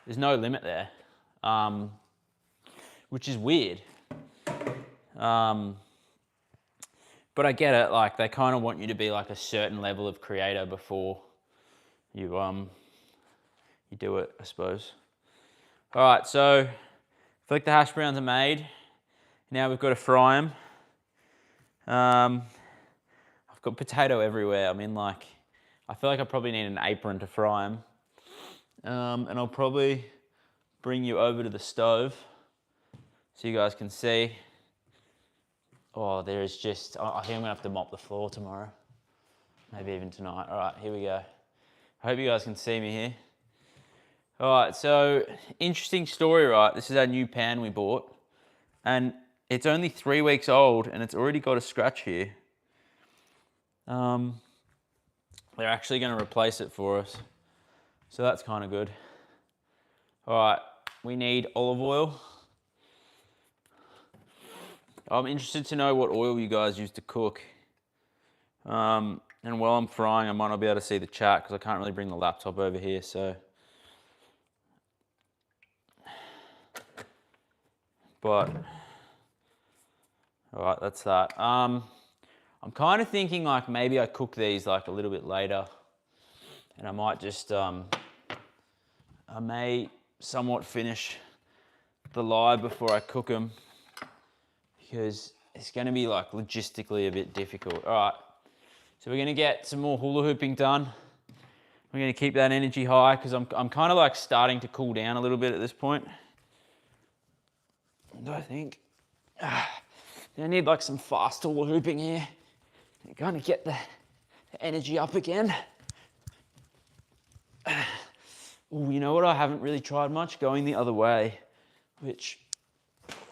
limit there, which is weird. But I get it, like they kind of want you to be like a certain level of creator before you do it, I suppose. All right, so I feel like the hash browns are made. Now we've got to fry them. I've got potato everywhere. I mean, like, I feel like I probably need an apron to fry them. And I'll probably bring you over to the stove so you guys can see. Oh, there is just, I think I'm gonna have to mop the floor tomorrow. Maybe even tonight. All right, here we go. I hope you guys can see me here. All right, so interesting story, right? This is our new pan we bought, and it's only 3 weeks old and it's already got a scratch here. They're actually gonna replace it for us. So that's kind of good. All right, we need olive oil. I'm interested to know what oil you guys use to cook. And while I'm frying, I might not be able to see the chat because I can't really bring the laptop over here, so. But, all right, that's that. I'm kind of thinking like maybe I cook these like a little bit later, and I might just, I may somewhat finish the live before I cook them, because it's going to be like logistically a bit difficult. All right, so we're going to get some more hula hooping done. We're going to keep that energy high because I'm kind of like starting to cool down a little bit at this point. And I think I need like some fast hula hooping here. And kind of get the energy up again. Oh, you know what? I haven't really tried much, going the other way, which,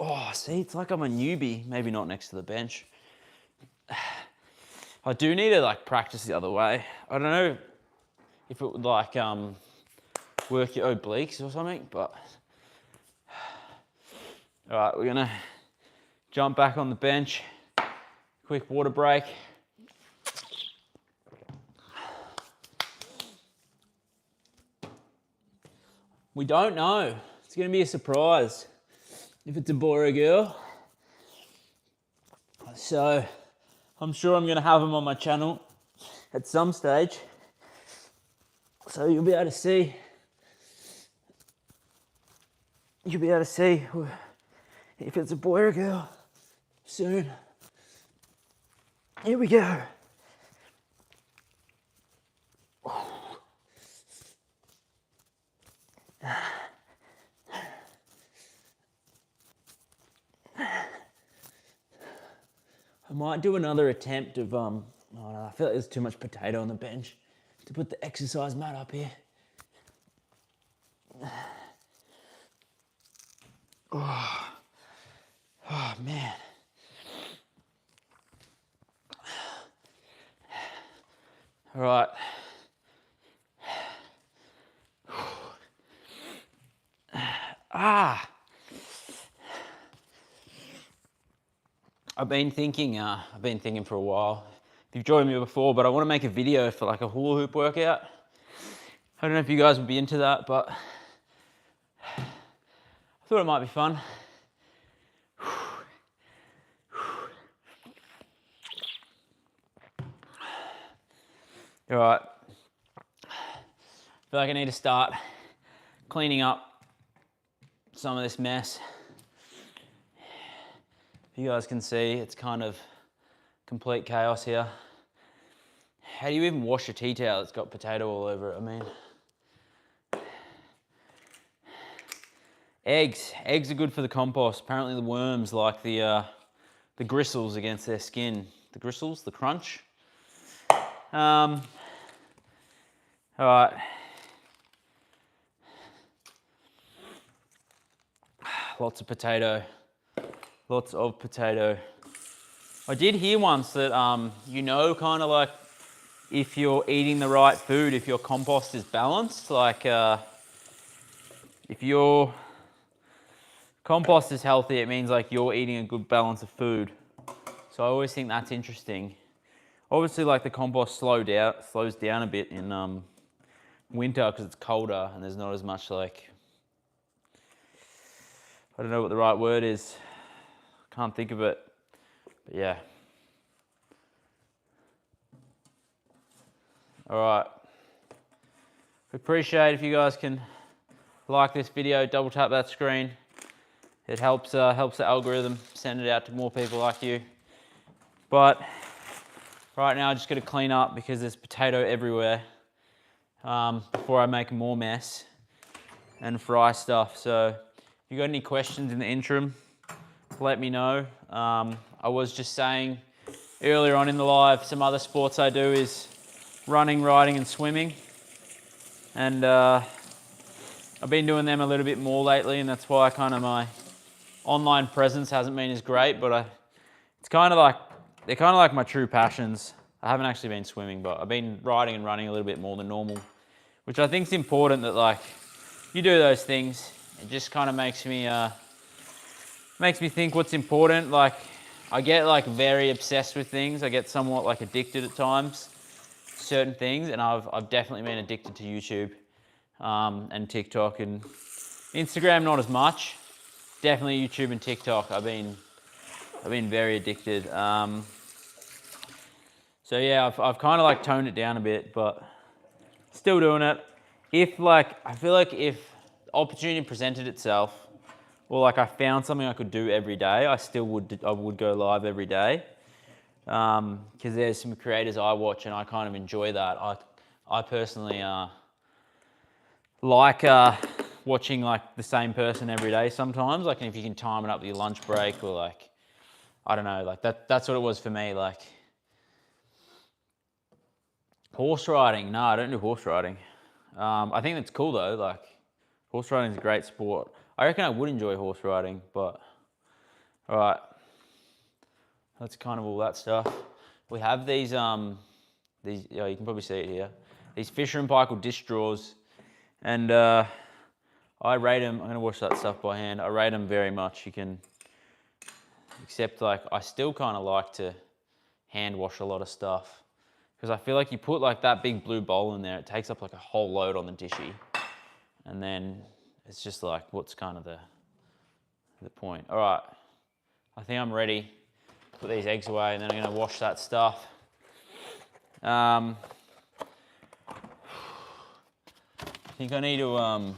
oh, see, it's like I'm a newbie. Maybe not next to the bench. I do need to like practice the other way. I don't know if it would like work your obliques or something, but all right, we're gonna jump back on the bench. Quick water break. We don't know. It's gonna be a surprise if it's a boy or a girl. So I'm sure I'm gonna have them on my channel at some stage. So you'll be able to see. You'll be able to see if it's a boy or a girl soon. Here we go. I might do another attempt of, oh no, I feel like there's too much potato on the bench to put the exercise mat up here. Oh man. All right. I've been thinking for a while. If you've joined me before, but I want to make a video for like a hula hoop workout. I don't know if you guys would be into that, but I thought it might be fun. All right. I feel like I need to start cleaning up some of this mess. If you guys can see, it's kind of complete chaos here. How do you even wash a tea towel that's got potato all over it? I mean, eggs are good for the compost. Apparently the worms like the gristles against their skin. The gristles, the crunch. All right. Lots of potato. Lots of potato. I did hear once that, kind of like if you're eating the right food, if your compost is balanced, like if your compost is healthy, it means like you're eating a good balance of food. So I always think that's interesting. Obviously, like the compost slows down a bit in winter because it's colder and there's not as much like, I don't know what the right word is. Can't think of it, but yeah. All right. Appreciate if you guys can like this video, double tap that screen. It helps the algorithm send it out to more people like you. But right now I just got to clean up because there's potato everywhere before I make more mess and fry stuff. So if you got any questions in the interim, let me know. I was just saying earlier on in the live, some other sports I do is running, riding and swimming. And I've been doing them a little bit more lately, and that's why kind of my online presence hasn't been as great, but they're kind of like my true passions. I haven't actually been swimming, but I've been riding and running a little bit more than normal, which I think is important that like you do those things. It just kind of makes me think what's important. Like I get like very obsessed with things. I get somewhat like addicted at times to certain things, and I've definitely been addicted to YouTube and TikTok and Instagram, not as much. Definitely YouTube and TikTok. I've been very addicted. So yeah, I've kind of like toned it down a bit, but still doing it. I feel like if the opportunity presented itself, or like I found something I could do every day, I would go live every day. Because there's some creators I watch and I kind of enjoy that. I personally like watching like the same person every day sometimes. Like if you can time it up with your lunch break, or like, I don't know, like that's what it was for me. Like horse riding, no, I don't do horse riding. I think that's cool though. Like horse riding is a great sport. I reckon I would enjoy horse riding, but all right. That's kind of all that stuff. We have these, you can probably see it here. These Fisher and Paykel disc drawers, and I rate them. I'm gonna wash that stuff by hand. I rate them very much. You can, except like I still kind of like to hand wash a lot of stuff because I feel like you put like that big blue bowl in there, it takes up like a whole load on the dishy, and then it's just like what's kind of the point. All right, I think I'm ready. Put these eggs away, and then I'm going to wash that stuff. I think I need to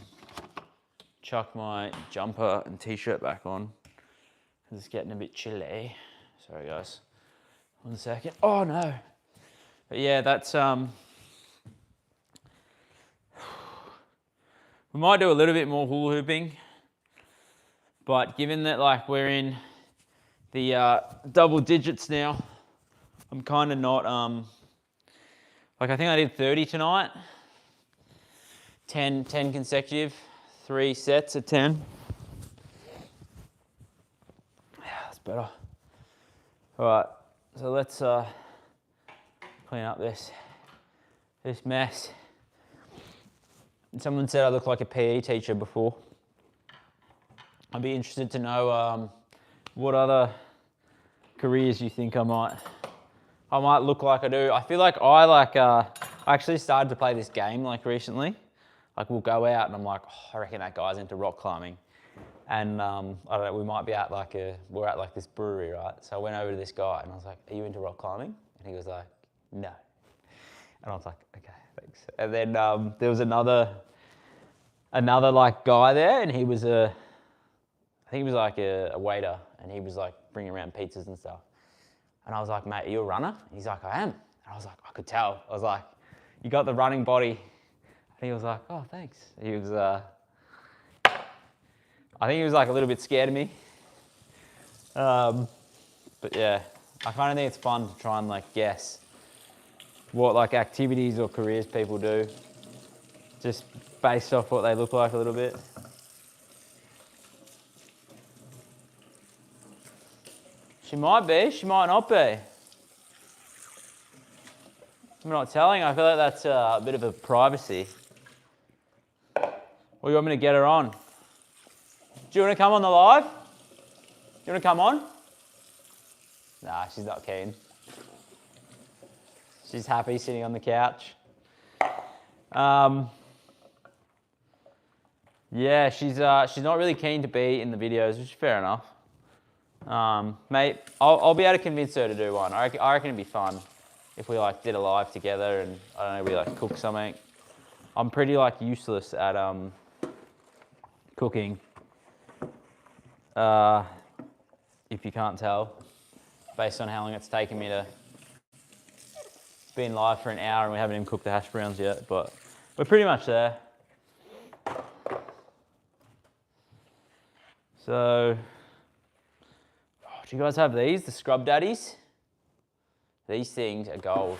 chuck my jumper and t-shirt back on because it's getting a bit chilly. Sorry guys, 1 second. Oh no. But yeah, that's we might do a little bit more hula hooping, but given that like we're in the double digits now, I'm kind of not, like I think I did 30 tonight, 10 consecutive, 3 sets of 10. Yeah, that's better. All right, so let's clean up this mess. And someone said I look like a PE teacher before. I'd be interested to know what other careers you think I might look like I do. I feel like I actually started to play this game like recently. Like we'll go out and I'm like, oh, I reckon that guy's into rock climbing. And I don't know, we might be at we're at like this brewery, right? So I went over to this guy and I was like, are you into rock climbing? And he was like, no. And I was like, okay, thanks. And then there was another like guy there, and he was I think he was like a waiter, and he was like bringing around pizzas and stuff. And I was like, mate, are you a runner? And he's like, I am. And I was like, I could tell. I was like, you got the running body. And he was like, oh, thanks. He was, I think he was like a little bit scared of me. But yeah, I kind of think it's fun to try and like guess what like activities or careers people do, just based off what they look like a little bit. She might be, she might not be. I'm not telling, I feel like that's a bit of a privacy. Or you want me to get her on? Do you want to come on the live? Do you want to come on? Nah, she's not keen. She's happy sitting on the couch. Yeah, she's not really keen to be in the videos, which is fair enough. Mate, I'll be able to convince her to do one. I reckon it'd be fun if we like did a live together and I don't know, we like cook something. I'm pretty like useless at cooking. If you can't tell, based on how long it's taken me to. It's been live for an hour and we haven't even cooked the hash browns yet, but we're pretty much there. So, do you guys have these, the Scrub Daddies? These things are gold.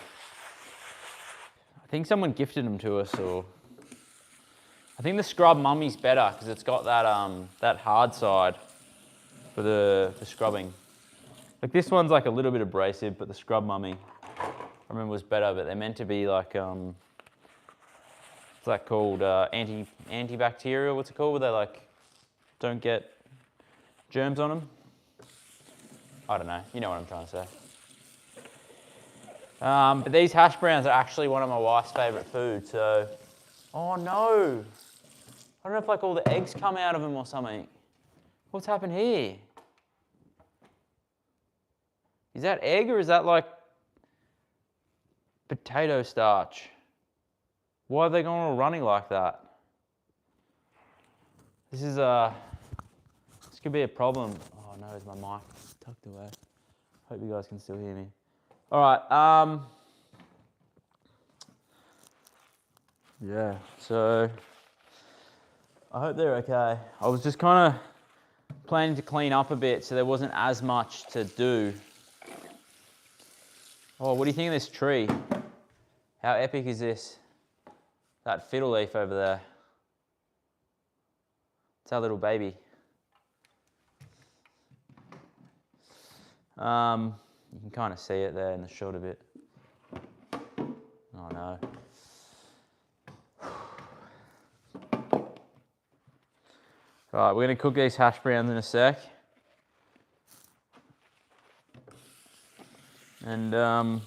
I think someone gifted them to us, or I think the Scrub Mummy's better because it's got that hard side for the scrubbing. Like this one's like a little bit abrasive, but the Scrub Mummy I remember was better. But they're meant to be like what's that called? Antibacterial. What's it called? Where they like don't get germs on them. I don't know. You know what I'm trying to say. But these hash browns are actually one of my wife's favourite foods. So, oh no! I don't know if like all the eggs come out of them or something. What's happened here? Is that egg or is that like potato starch? Why are they going all runny like that? This could be a problem. Oh no, is my mic tucked away? Hope you guys can still hear me. All right. Yeah. So I hope they're okay. I was just kind of planning to clean up a bit, so there wasn't as much to do. Oh, what do you think of this tree? How epic is this? That fiddle leaf over there. It's our little baby. You can kind of see it there in the shot a bit. Oh no. All right, we're going to cook these hash browns in a sec. And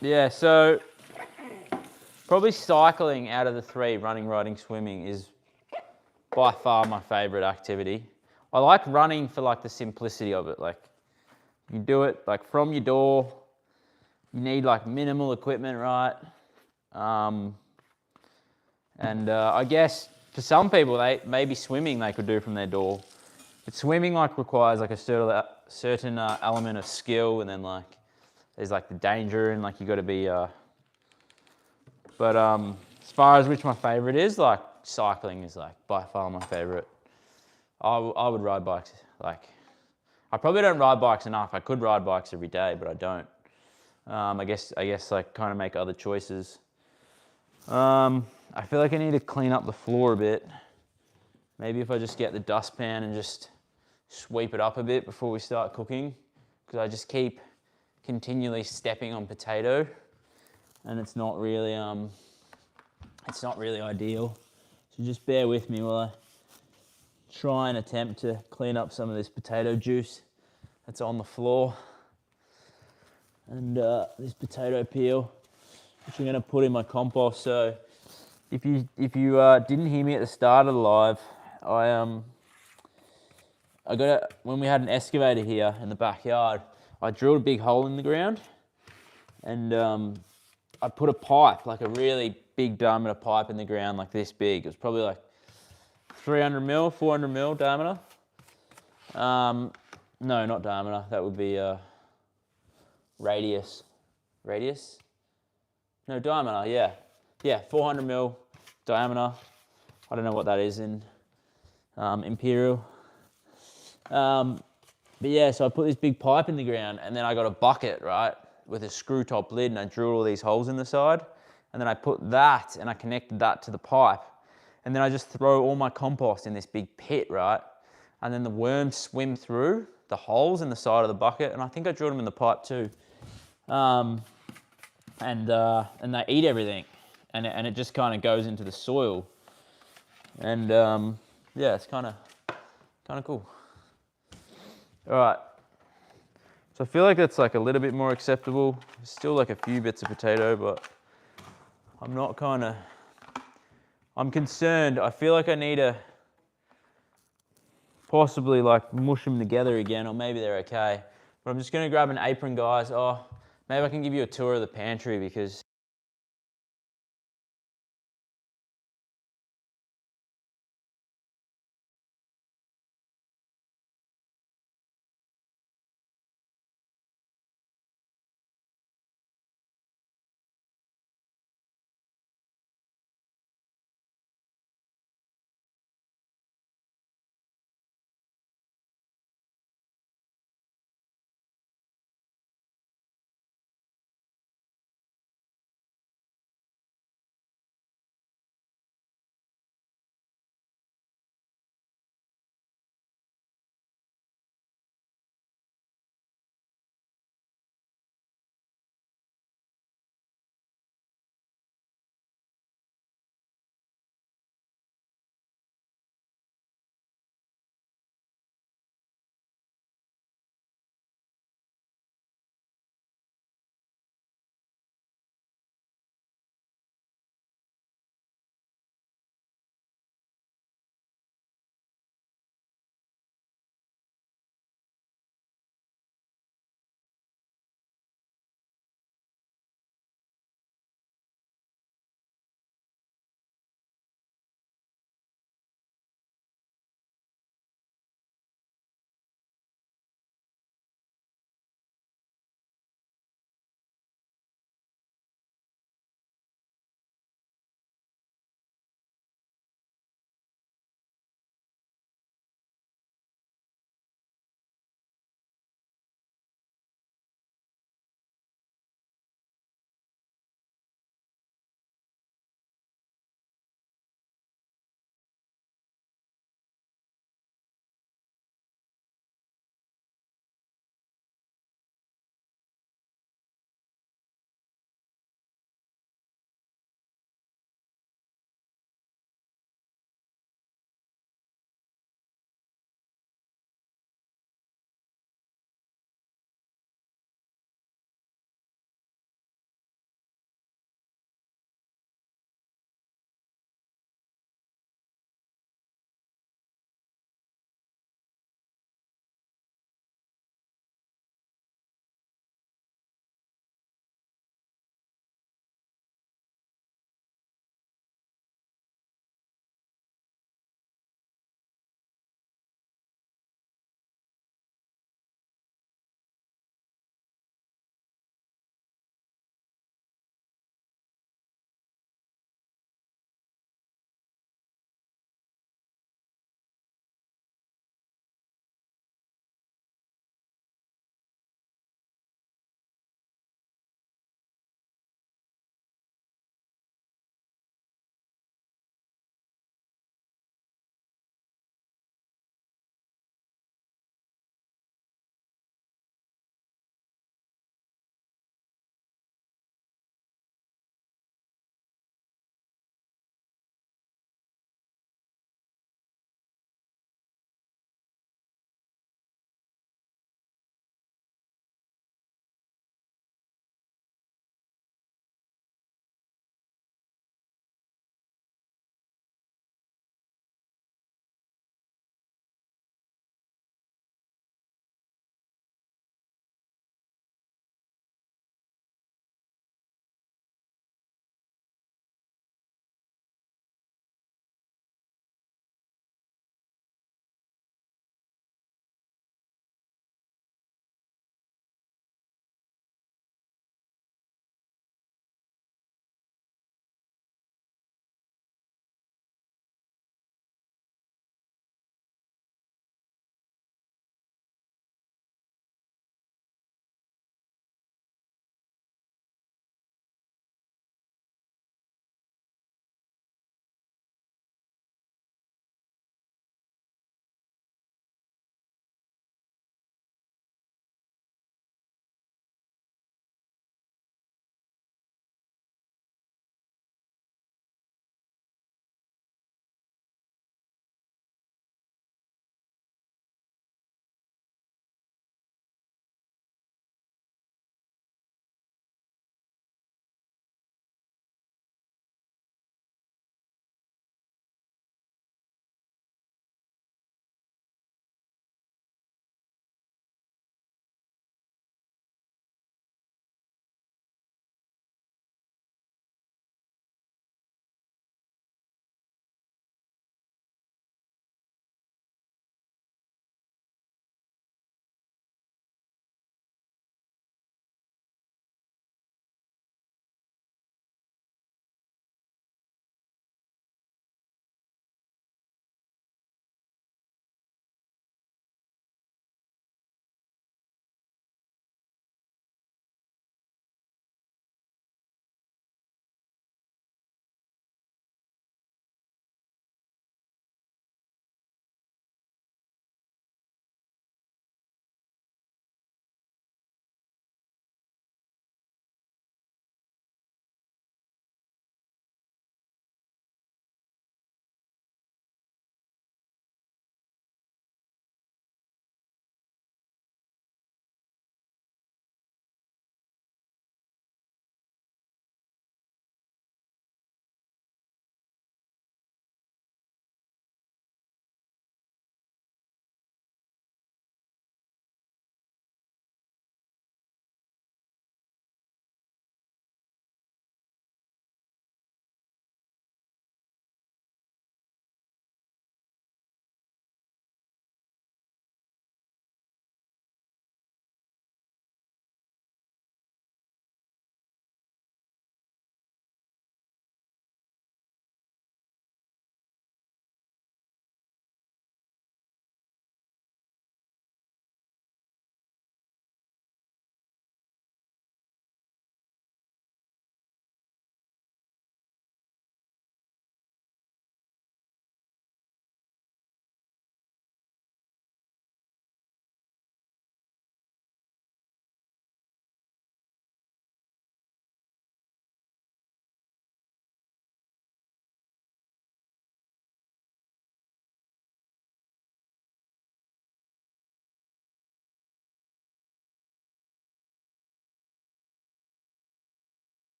yeah, so probably cycling out of the three, running, riding, swimming, is by far my favourite activity. I like running for like the simplicity of it. Like you do it like from your door. You need like minimal equipment, right? I guess for some people, maybe swimming they could do from their door. But swimming like requires like a certain element of skill, and then like there's like the danger, and like you got to be. But as far as which my favourite is, like cycling is like by far my favourite. I would ride bikes. Like I probably don't ride bikes enough. I could ride bikes every day, but I don't. I guess like kind of make other choices. I feel like I need to clean up the floor a bit. Maybe if I just get the dustpan and just sweep it up a bit before we start cooking, because I just keep continually stepping on potato, and it's not really ideal. So just bear with me while try and attempt to clean up some of this potato juice that's on the floor. And this potato peel, which I'm going to put in my compost. So if you didn't hear me at the start of the live, when we had an excavator here in the backyard, I drilled a big hole in the ground, and I put a pipe, like a really big diameter pipe in the ground, like this big. It was probably like 300 mil, 400 mil diameter. No, not diameter. That would be radius. Radius? No, diameter. Yeah, 400 mil diameter. I don't know what that is in imperial. But yeah, so I put this big pipe in the ground, and then I got a bucket, right, with a screw top lid, and I drilled all these holes in the side, and then I put that, and I connected that to the pipe, and then I just throw all my compost in this big pit, right, and then the worms swim through the holes in the side of the bucket, and I think I drilled them in the pipe too, and they eat everything, and it just kind of goes into the soil, and yeah, it's kind of cool. All right, so I feel like that's like a little bit more acceptable. Still like a few bits of potato, but I'm concerned. I feel like I need to possibly like mush them together again, or maybe they're okay. But I'm just gonna grab an apron, guys. Oh, maybe I can give you a tour of the pantry, because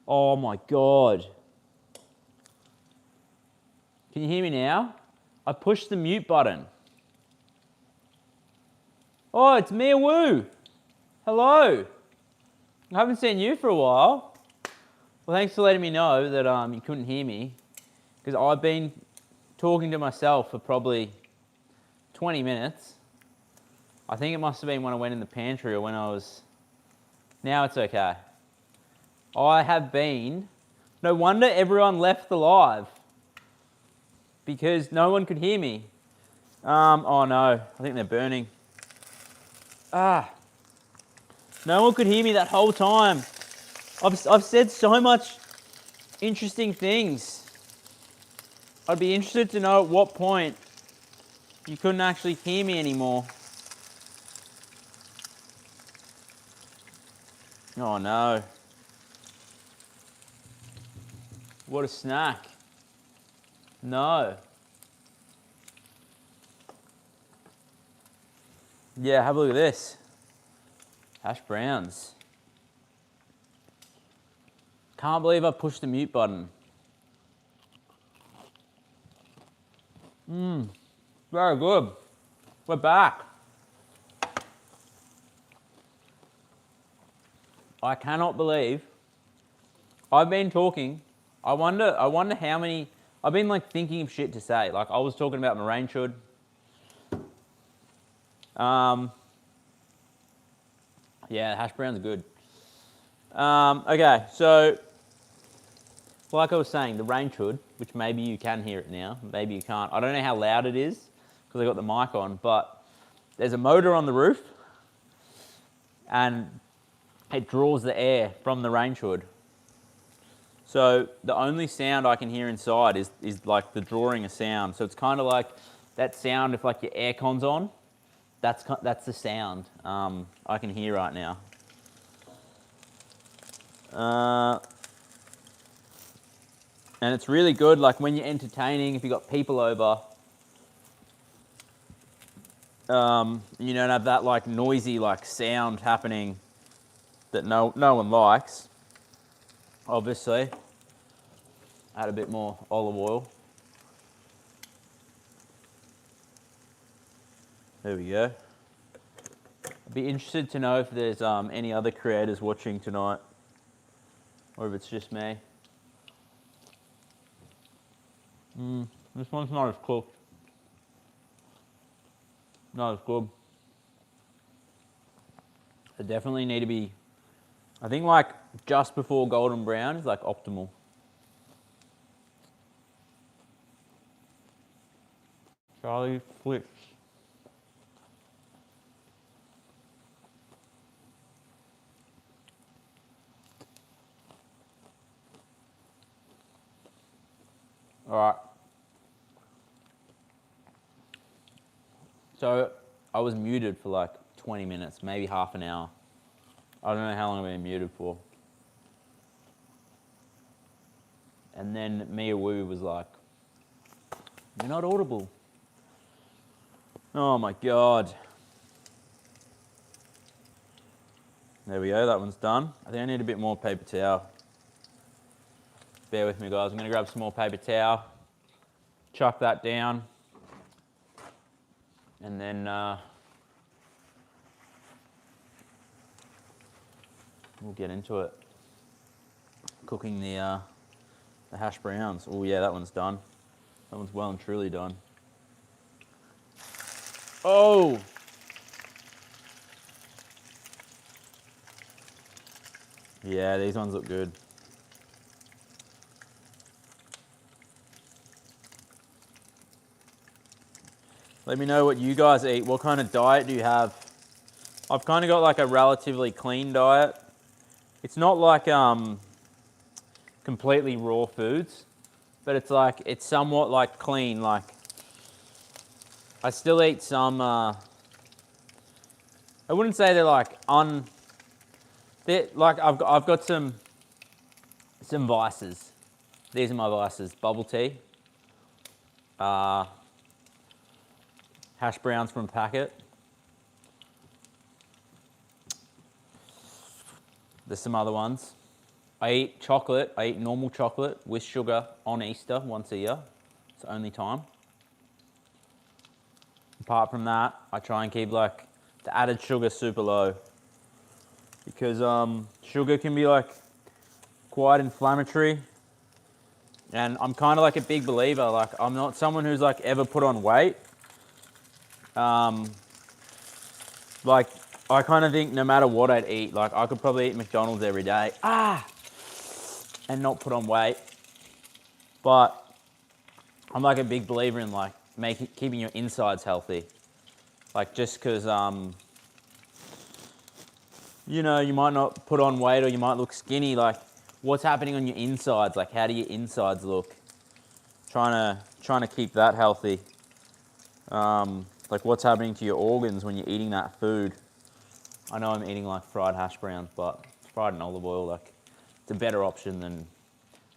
Oh my God. Can you hear me now? I pushed the mute button. Oh, it's Mia Woo. Hello. I haven't seen you for a while. Well, thanks for letting me know that you couldn't hear me, because I've been talking to myself for probably 20 minutes. I think it must have been when I went in the pantry or when I was... Now it's okay. I have been... No wonder everyone left the live, because no one could hear me. Oh no, I think they're burning. No one could hear me that whole time. I've said so much interesting things. I'd be interested to know at what point you couldn't actually hear me anymore. Oh no. What a snack. No. Yeah, have a look at this. Hash browns. Can't believe I pushed the mute button. Very good. We're back. I cannot believe I've been talking. I wonder how many. I've been like thinking of shit to say. Like I was talking about my rain chud. Yeah, hash browns are good. Okay, so like I was saying, the rain chud, which maybe you can hear it now, maybe you can't. I don't know how loud it is because I got the mic on, but there's a motor on the roof and it draws the air from the rain chud. So the only sound I can hear inside is like the drawing of sound. So it's kind of like that sound if like your air con's on. That's the sound I can hear right now. And it's really good, like when you're entertaining, if you've got people over, you don't have that like noisy like sound happening that no one likes. Obviously, add a bit more olive oil. There we go. I'd be interested to know if there's any other creators watching tonight, or if it's just me. This one's not as cooked. Not as good. They definitely need to be, I think like just before golden brown is like optimal. Charlie flips. All right. So I was muted for like 20 minutes, maybe half an hour. I don't know how long I've been muted for. And then Mia Woo was like, "You're not audible." Oh my God. There we go, that one's done. I think I need a bit more paper towel. Bear with me guys, I'm gonna grab some more paper towel, chuck that down, and then we'll get into it. Cooking the hash browns. Oh yeah, that one's done. That one's well and truly done. Oh! Yeah, these ones look good. Let me know what you guys eat. What kind of diet do you have? I've kind of got like a relatively clean diet. It's not like completely raw foods, but it's like, it's somewhat like clean. Like I still eat some, I wouldn't say they're like they're like, I've got some vices. These are my vices: bubble tea, hash browns from a packet. There's some other ones. I eat chocolate. I eat normal chocolate with sugar on Easter once a year. It's the only time. Apart from that, I try and keep like the added sugar super low because sugar can be like quite inflammatory. And I'm kind of like a big believer. Like I'm not someone who's like ever put on weight. Like I kind of think no matter what I'd eat, like I could probably eat McDonald's every day, and not put on weight. But I'm like a big believer in like keeping your insides healthy. Like just because, you know, you might not put on weight or you might look skinny. Like what's happening on your insides? Like how do your insides look? Trying to keep that healthy. Like what's happening to your organs when you're eating that food? I know I'm eating like fried hash browns, but it's fried in olive oil. Like it's a better option than,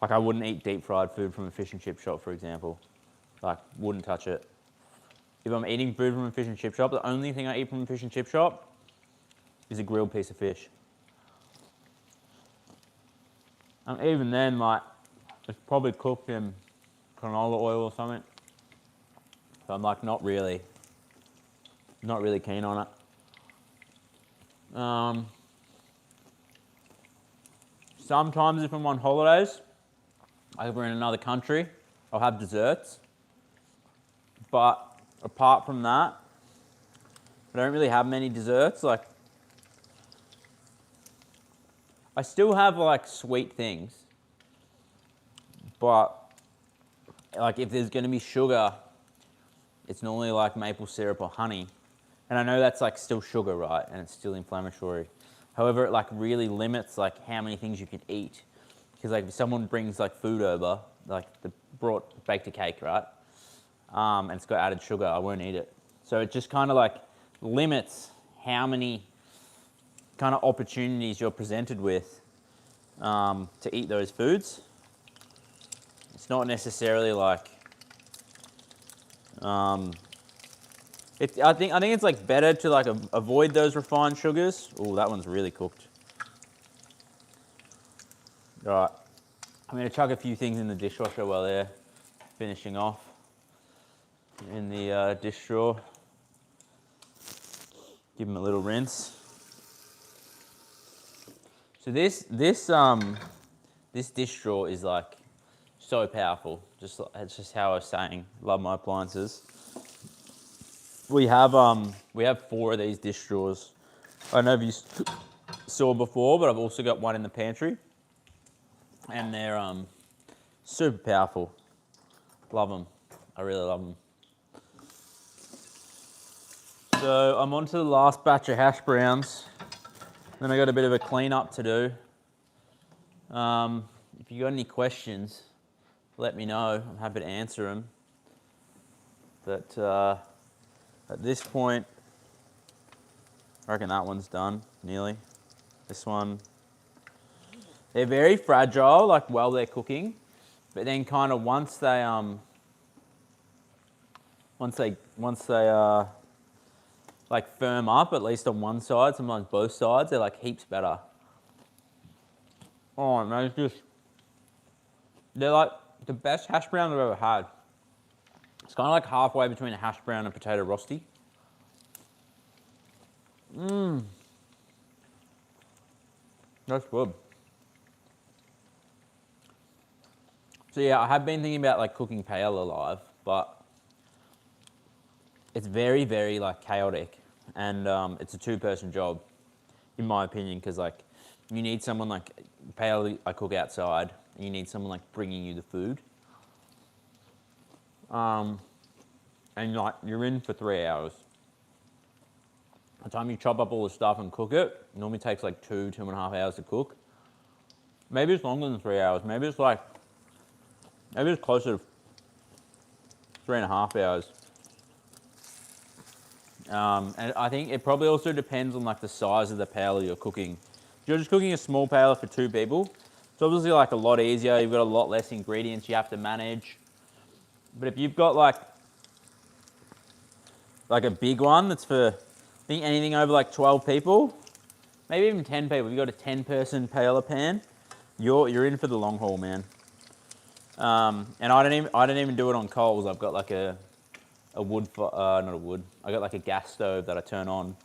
like I wouldn't eat deep fried food from a fish and chip shop, for example. Like wouldn't touch it. If I'm eating food from a fish and chip shop, the only thing I eat from a fish and chip shop is a grilled piece of fish. And even then, like it's probably cooked in canola oil or something. So I'm like not really keen on it. Sometimes if I'm on holidays, over in another country, I'll have desserts. But apart from that, I don't really have many desserts. Like, I still have like sweet things, but like if there's gonna be sugar, it's normally like maple syrup or honey. And I know that's like still sugar, right? And it's still inflammatory. However, it like really limits like how many things you can eat. Because like if someone brings like food over, like baked a cake, right? And it's got added sugar, I won't eat it. So it just kind of like limits how many kind of opportunities you're presented with to eat those foods. It's not necessarily like, I think it's like better to like avoid those refined sugars. Oh, that one's really cooked. All right, I'm gonna chuck a few things in the dishwasher while they're finishing off in the dish drawer. Give them a little rinse. So this dish drawer is like so powerful. It's just how I was saying. Love my appliances. We have 4 of these dish drawers. I don't know if you saw before, but I've also got one in the pantry, and they're super powerful. Love them. I really love them. So I'm on to the last batch of hash browns. Then I got a bit of a clean up to do. If you got any questions, let me know. I'm happy to answer them. But at this point, I reckon that one's done, nearly. This one, they're very fragile, like while they're cooking, but then kind of once they like firm up, at least on one side, sometimes both sides, they're like heaps better. Oh man, they're like the best hash brown I've ever had. It's kind of like halfway between a hash brown and potato rosti. That's good. So yeah, I have been thinking about like cooking paella live, but it's very, very like chaotic, and it's a 2-person job, in my opinion, because like you need someone like paella I cook outside, and you need someone like bringing you the food, and like you're in for 3 hours. By the time you chop up all the stuff and cook it, it normally takes like 2.5 hours to cook. Maybe it's longer than 3 hours. Maybe it's closer to 3.5 hours. And I think it probably also depends on like the size of the paella you're cooking. If you're just cooking a small paella for 2 people, it's obviously like a lot easier. You've got a lot less ingredients you have to manage. But if you've got like a big one that's for, I think anything over like 12 people, maybe even 10 people. You've got a 10-person paella pan. You're in for the long haul, man. And I don't even do it on coals. I've got like a wood, not a wood. I got like a gas stove that I turn on.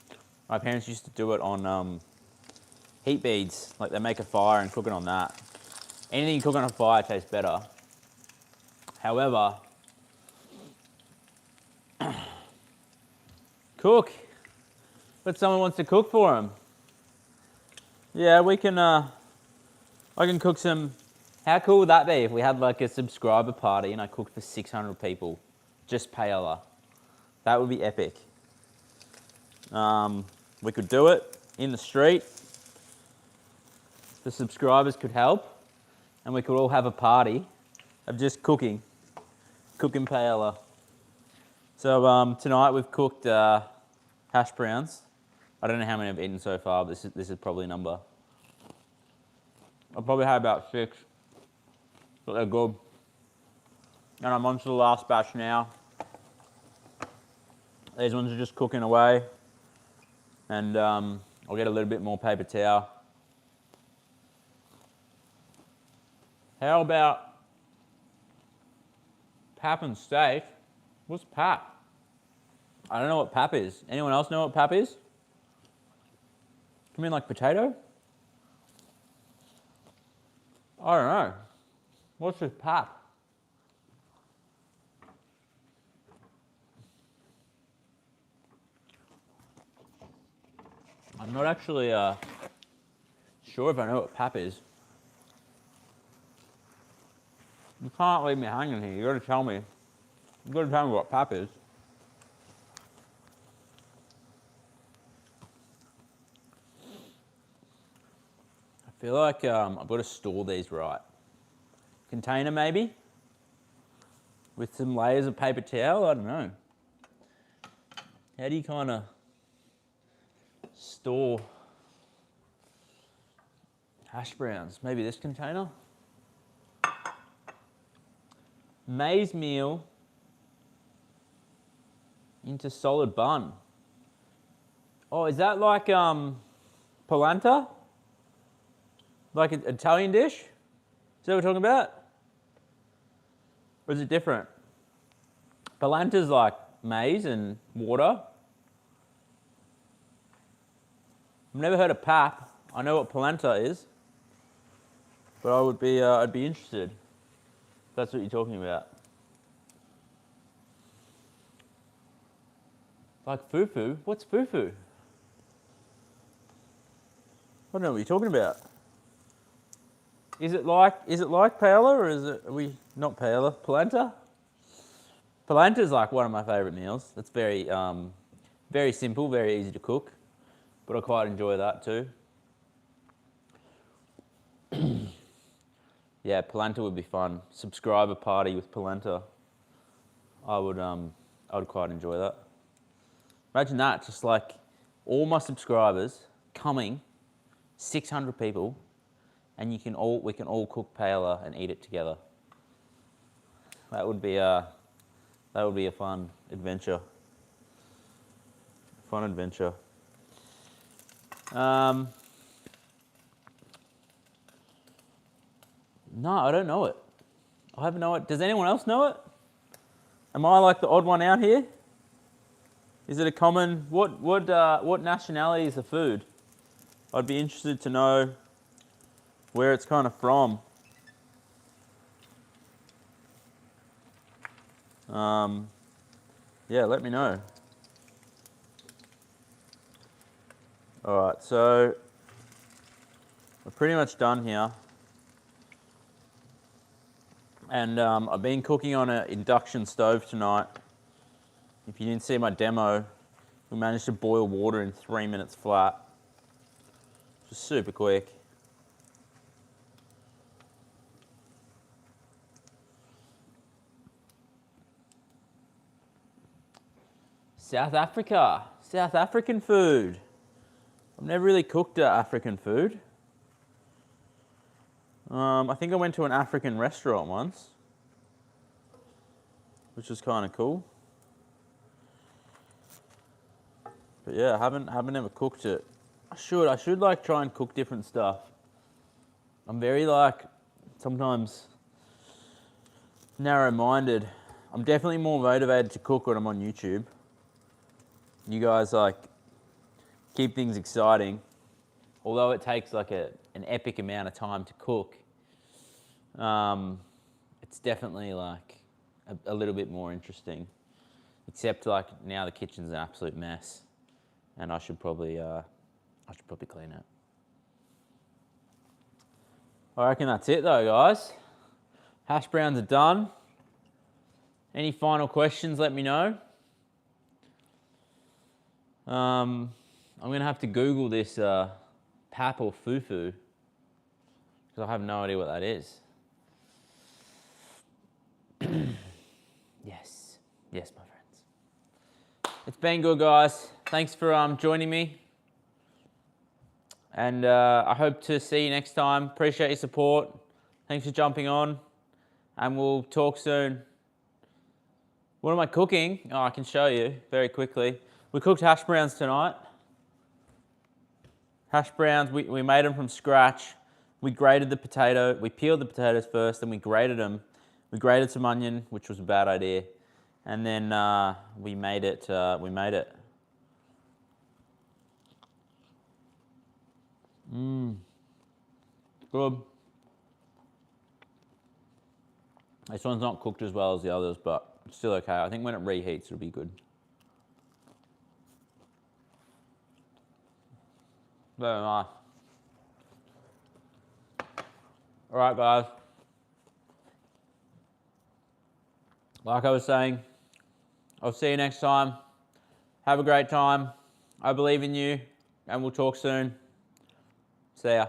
My parents used to do it on heat beads. Like they make a fire and cook it on that. Anything you cook on a fire tastes better. However, cook. But someone wants to cook for them. Yeah, we can. I can cook some. How cool would that be if we had like a subscriber party and I cooked for 600 people, just paella? That would be epic. We could do it in the street. The subscribers could help, and we could all have a party of just cooking paella. So tonight we've cooked hash browns. I don't know how many I've eaten so far, but this is probably a number. I've probably had about 6, but they're good. And I'm on to the last batch now. These ones are just cooking away. And I'll get a little bit more paper towel. How about pap and steak? What's pap? I don't know what pap is. Anyone else know what pap is? You mean like potato? I don't know. What's this pap? I'm not actually sure if I know what pap is. You can't leave me hanging here. You gotta tell me. You gotta tell me what pap is. I feel like I've got to store these right. Container maybe? With some layers of paper towel? I don't know. How do you kind of store hash browns? Maybe this container? Maize meal into solid bun. Oh, is that like polenta? Like an Italian dish? Is that what we're talking about? Or is it different? Polenta's like maize and water. I've never heard of pap. I know what polenta is, but I would be, I'd be interested. If that's what you're talking about. Like fufu? What's fufu? I don't know what you're talking about. Is it like paella, or are we not paella? Polenta? Polenta is like one of my favourite meals. It's very very simple, very easy to cook, but I quite enjoy that too. Yeah, polenta would be fun. Subscriber party with polenta. I would quite enjoy that. Imagine that, just like all my subscribers coming, 600 people, and we can all cook paella and eat it together. That would be a fun adventure. Fun adventure. No, I don't know it. I have no it. Does anyone else know it? Am I like the odd one out here? Is it a common? What nationality is the food? I'd be interested to know where it's kind of from. Yeah, let me know. All right, so we're pretty much done here. And I've been cooking on an induction stove tonight. If you didn't see my demo, we managed to boil water in 3 minutes flat. Just super quick. South Africa, South African food. I've never really cooked African food. I think I went to an African restaurant once, which was kind of cool. But yeah, I haven't ever cooked it. I should like try and cook different stuff. I'm very like, sometimes narrow-minded. I'm definitely more motivated to cook when I'm on YouTube. You guys like keep things exciting. Although it takes like an epic amount of time to cook, it's definitely like a little bit more interesting. Except like now the kitchen's an absolute mess, and I should probably clean it. I reckon that's it though, guys. Hash browns are done. Any final questions, let me know. I'm gonna have to Google this pap or fufu, because I have no idea what that is. Yes, yes, my friends. It's been good, guys. Thanks for joining me. And I hope to see you next time. Appreciate your support. Thanks for jumping on. And we'll talk soon. What am I cooking? Oh, I can show you very quickly. We cooked hash browns tonight. Hash browns, we made them from scratch. We grated the potato. We peeled the potatoes first, then we grated them. We grated some onion, which was a bad idea. And then we made it. Good. This one's not cooked as well as the others, but it's still okay. I think when it reheats, it'll be good. Very nice. All right, guys. Like I was saying, I'll see you next time. Have a great time. I believe in you, and we'll talk soon. See ya.